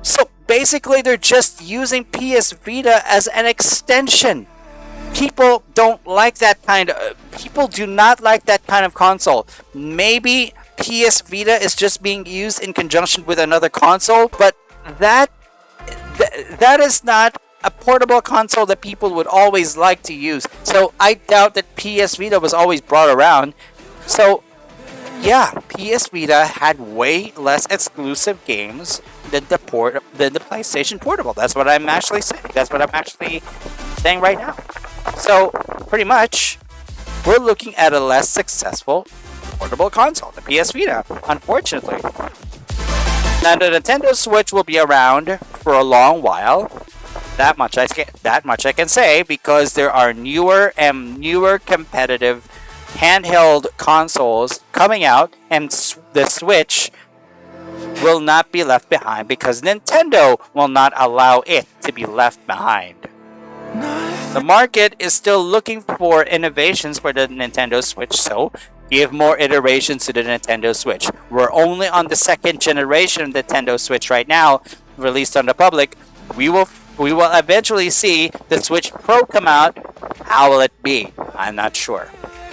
So basically, they're just using PS Vita as an extension. People don't like that kind of... People do not like that kind of console. Maybe PS Vita is just being used in conjunction with another console, but that is not a portable console that people would always like to use. So I doubt that PS Vita was always brought around. So yeah, PS Vita had way less exclusive games than the PlayStation Portable. That's what I'm actually saying. That's what I'm actually saying right now. So pretty much, we're looking at a less successful portable console, the PS Vita, unfortunately. Now the Nintendo Switch will be around for a long while. That much I can say, because there are newer competitive handheld consoles coming out, and the Switch will not be left behind because Nintendo will not allow it to be left behind. The market is still looking for innovations for the Nintendo Switch, so give more iterations to the Nintendo Switch. We're only on the second generation of Nintendo Switch right now, released on the public. We will eventually see the Switch Pro come out. How will it be? I'm not sure.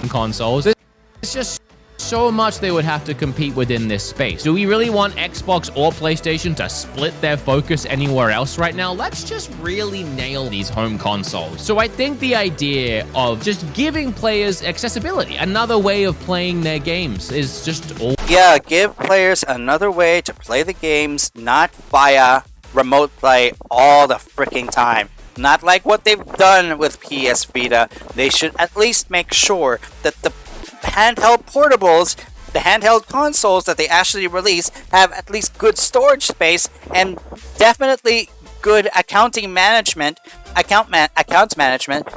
Consoles. It's just so much they would have to compete within this space. Do we really want Xbox or PlayStation to split their focus anywhere else right now? Let's just really nail these home consoles. So I think the idea of just giving players accessibility, another way of playing their games, is just all... Yeah, give players another way to play the games, not via remote play all the freaking time. Not like what they've done with PS Vita. They should at least make sure that the handheld portables, the handheld consoles that they actually release, have at least good storage space and definitely good account management,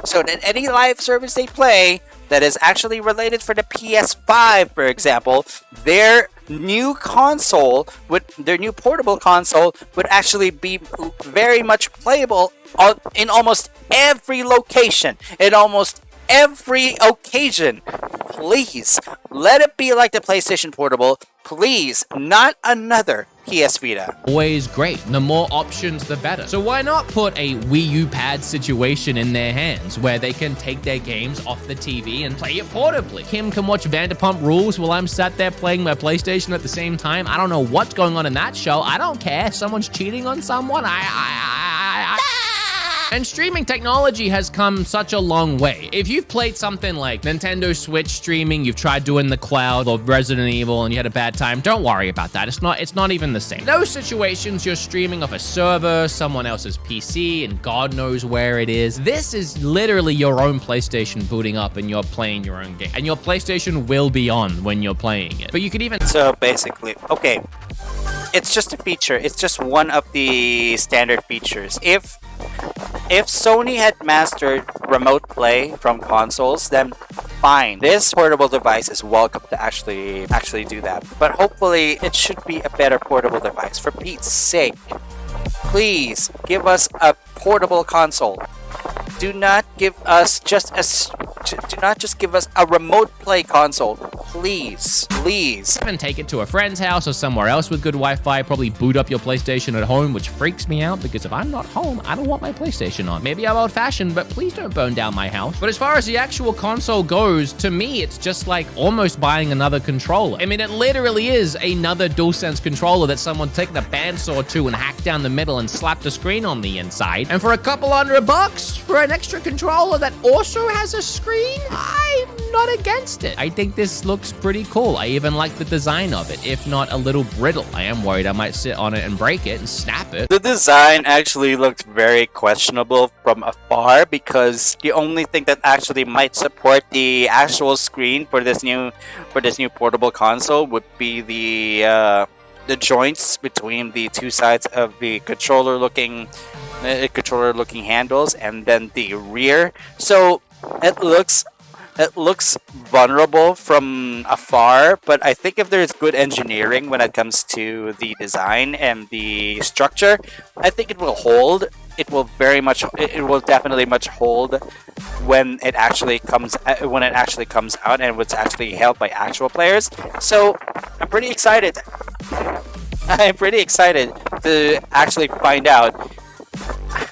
so that any live service they play that is actually related for the PS5, for example, their new portable console would actually be very much playable in almost every location, in almost every occasion. Please, let it be like the PlayStation Portable. Please, not another PS Vita. Always great. The more options, the better. So why not put a Wii U pad situation in their hands where they can take their games off the TV and play it portably? Kim can watch Vanderpump Rules while I'm sat there playing my PlayStation at the same time. I don't know what's going on in that show. I don't care. Someone's cheating on someone. And streaming technology has come such a long way. If you've played something like Nintendo Switch streaming, you've tried doing the cloud or Resident Evil and you had a bad time, don't worry about that. It's not even the same. Those situations, you're streaming off a server, someone else's PC, and God knows where it is. This is literally your own PlayStation booting up and you're playing your own game. And your PlayStation will be on when you're playing it. But you could even... So basically, okay, it's just a feature. It's just one of the standard features. If Sony had mastered remote play from consoles, then fine. This portable device is welcome to actually do that. But hopefully, it should be a better portable device. For Pete's sake, please give us a portable console. Do not just give us a remote play console. Please. Even take it to a friend's house or somewhere else with good Wi-Fi. Probably boot up your PlayStation at home, which freaks me out because if I'm not home, I don't want my PlayStation on. Maybe I'm old-fashioned, but please don't burn down my house. But as far as the actual console goes, to me, it's just like almost buying another controller. I mean, it literally is another DualSense controller that someone took the bandsaw to and hacked down the middle and slapped a screen on the inside. And for a couple $100 for an extra controller that also has a screen, I'm I'm not against it. I think this looks pretty cool. I even like the design of it, if not a little brittle. I am worried I might sit on it and break it and snap it. The design actually looked very questionable from afar because the only thing that actually might support the actual screen for this new portable console would be the joints between the two sides of the controller looking handles and then the rear. So it looks vulnerable from afar, but I think if there's good engineering when it comes to the design and the structure, I think it will hold. It will definitely much hold when it actually comes out and was actually held by actual players. So I'm pretty excited. I'm pretty excited to actually find out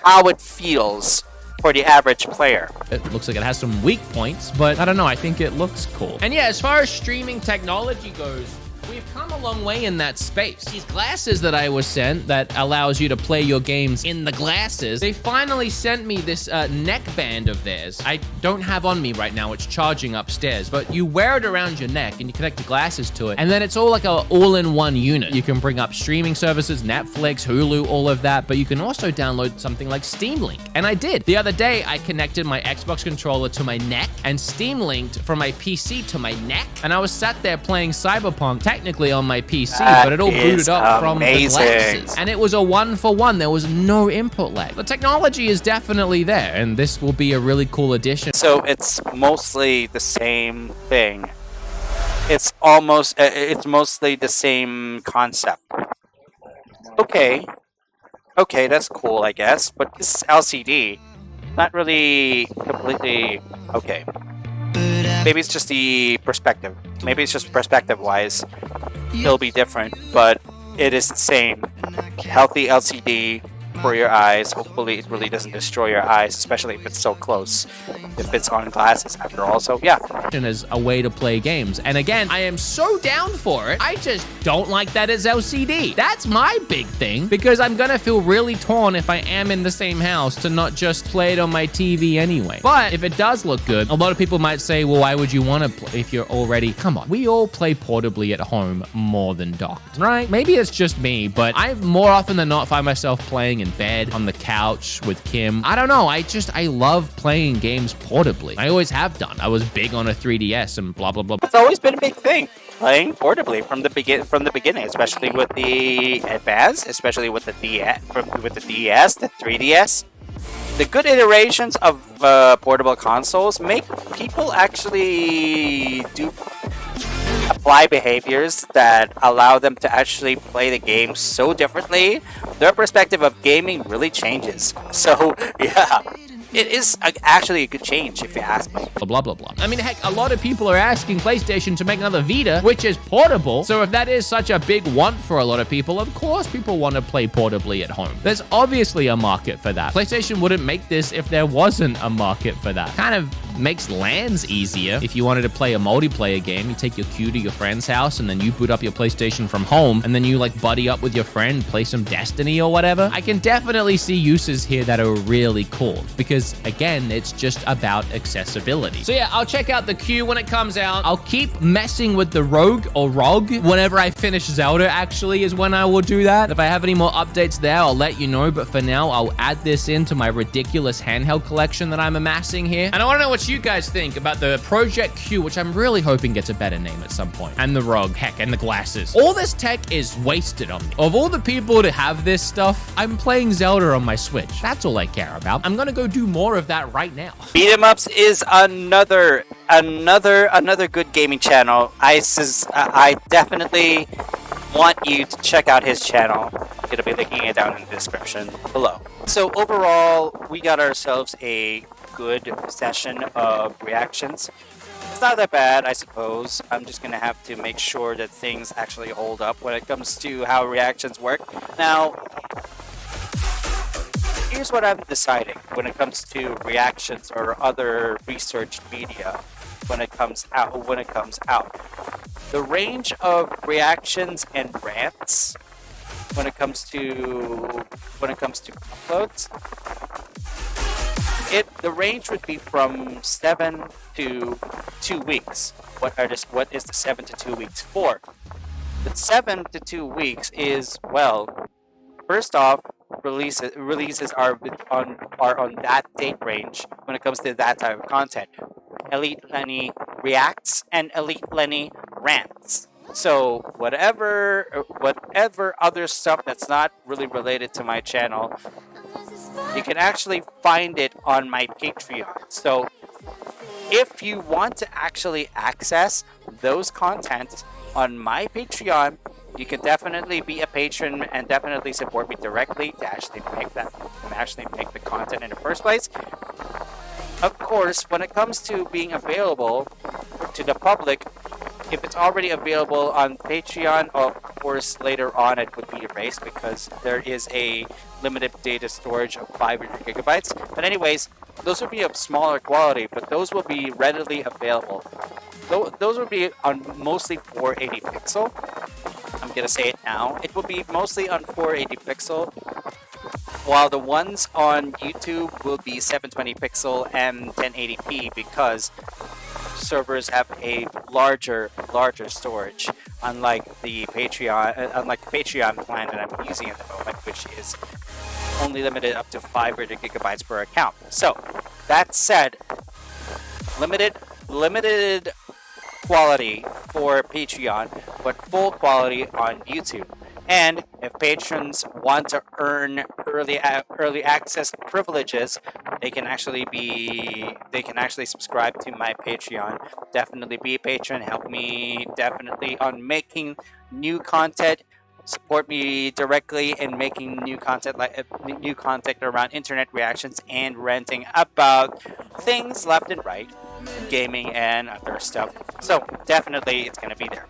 how it feels for the average player. It looks like it has some weak points, but I don't know, I think it looks cool. And yeah, as far as streaming technology goes, we've come a long way in that space. These glasses that I was sent that allows you to play your games in the glasses, they finally sent me this neckband of theirs. I don't have on me right now, it's charging upstairs, but you wear it around your neck and you connect the glasses to it, and then it's all like a all-in-one unit. You can bring up streaming services, Netflix, Hulu, all of that, but you can also download something like Steam Link, and I did. The other day, I connected my Xbox controller to my neck and Steam Linked from my PC to my neck, and I was sat there playing Cyberpunk, technically on my PC, but it all booted up from the glasses. And it was a 1-for-1. There was no input lag. The technology is definitely there, and this will be a really cool addition. So it's mostly the same thing. It's mostly the same concept. Okay, that's cool, I guess. But this is LCD, not really completely okay. Maybe it's just the perspective. Maybe it's just perspective-wise. It'll be different, but it is the same. Healthy LCD for your eyes. Hopefully it really doesn't destroy your eyes, especially if it's so close. If it's on glasses after all, so yeah. As a way to play games. And again, I am so down for it. I just don't like that it's LCD. That's my big thing, because I'm gonna feel really torn if I am in the same house to not just play it on my TV anyway. But if it does look good, a lot of people might say, well, why would you want to play if you're already... Come on, we all play portably at home more than docked, right? Maybe it's just me, but I more often than not find myself playing in bed, on the couch with Kim. I don't know, I love playing games portably. I always have done. I was big on a 3DS and blah, blah, blah. It's always been a big thing, playing portably from the beginning, especially with the Advance, especially with the DS, the 3DS. The good iterations of portable consoles make people actually apply behaviors that allow them to actually play the game so differently. Their perspective of gaming really changes. So, yeah. It is actually a good change, if you ask me. Blah, blah, blah. I mean, heck, a lot of people are asking PlayStation to make another Vita, which is portable. So if that is such a big want for a lot of people, of course people want to play portably at home. There's obviously a market for that. PlayStation wouldn't make this if there wasn't a market for that. Kind of makes LANs easier. If you wanted to play a multiplayer game, you take your queue to your friend's house, and then you boot up your PlayStation from home, and then you like buddy up with your friend, play some Destiny or whatever. I can definitely see uses here that are really cool, because again, it's just about accessibility. So yeah, I'll check out the queue when it comes out. I'll keep messing with the ROG whenever I finish Zelda, actually, is when I will do that. If I have any more updates there, I'll let you know, but for now, I'll add this into my ridiculous handheld collection that I'm amassing here. And I want to know what you guys think about the Project Q, which I'm really hoping gets a better name at some point, and the ROG, heck, and the glasses. All this tech is wasted on me. Of all the people to have this stuff, I'm playing Zelda on my Switch. That's all I care about. I'm gonna go do more of that right now. Beat 'em Ups is another good gaming channel. I definitely want you to check out his channel. I'm gonna be linking it down in the description below. So overall, we got ourselves a good session of reactions. It's not that bad, I suppose. I'm just gonna have to make sure that things actually hold up when it comes to how reactions work. Now, here's what I'm deciding when it comes to reactions or other researched media when it comes out. The range of reactions and rants when it comes to uploads the range would be from 7 to 2 weeks. What is the 7 to 2 weeks for? The 7 to 2 weeks is, well, first off, releases are on that date range when it comes to that type of content. EliteLenny reacts and EliteLenny rants. So whatever other stuff that's not really related to my channel, you can actually find it on my Patreon. So if you want to actually access those contents on my Patreon, you can definitely be a patron and definitely support me directly to actually make the content in the first place. Of course, when it comes to being available to the public, if it's already available on Patreon, of course later on it would be erased because there is a limited data storage of 500 gigabytes. But anyways, those will be of smaller quality, but those will be readily available. Those will be on mostly 480 pixel. I'm gonna say it now. It will be mostly on 480 pixel, while the ones on YouTube will be 720 pixel and 1080p because servers have a larger storage, unlike the Patreon plan that I'm using at the moment, which is only limited up to 500 gigabytes per account. So that said, limited quality for Patreon, but full quality on YouTube. And if patrons want to earn early access privileges, they can actually subscribe to my Patreon. Definitely be a patron. Help me definitely on making new content. Support me directly in making new content around internet reactions and ranting about things left and right, gaming and other stuff. So definitely it's gonna be there.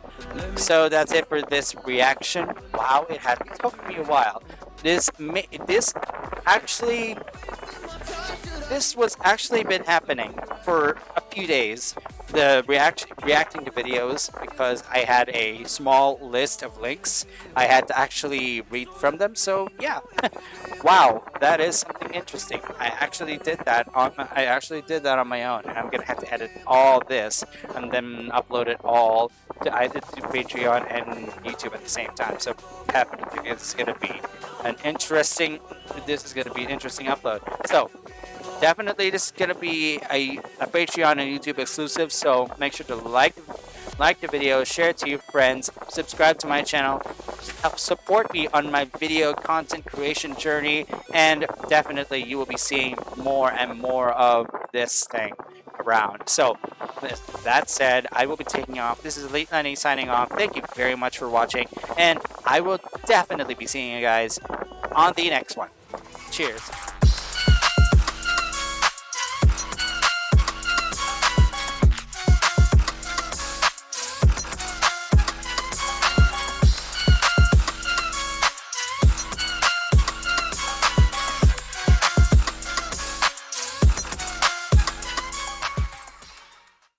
So that's it for this reaction. Wow, it took me a while. This was actually been happening for a few days. The reacting to videos, because I had a small list of links. I had to actually read from them. So yeah, wow, that is something interesting. I actually did that on my own, and I'm gonna have to edit all this and then upload it all to either to Patreon and YouTube at the same time. So definitely, this is gonna be an interesting upload. So definitely this is going to be a Patreon and YouTube exclusive, so make sure to like the video, share it to your friends, subscribe to my channel, help support me on my video content creation journey, and definitely you will be seeing more and more of this thing around. So with that said, I will be taking off. This is EliteLenny signing off. Thank you very much for watching, and I will definitely be seeing you guys on the next one. Cheers.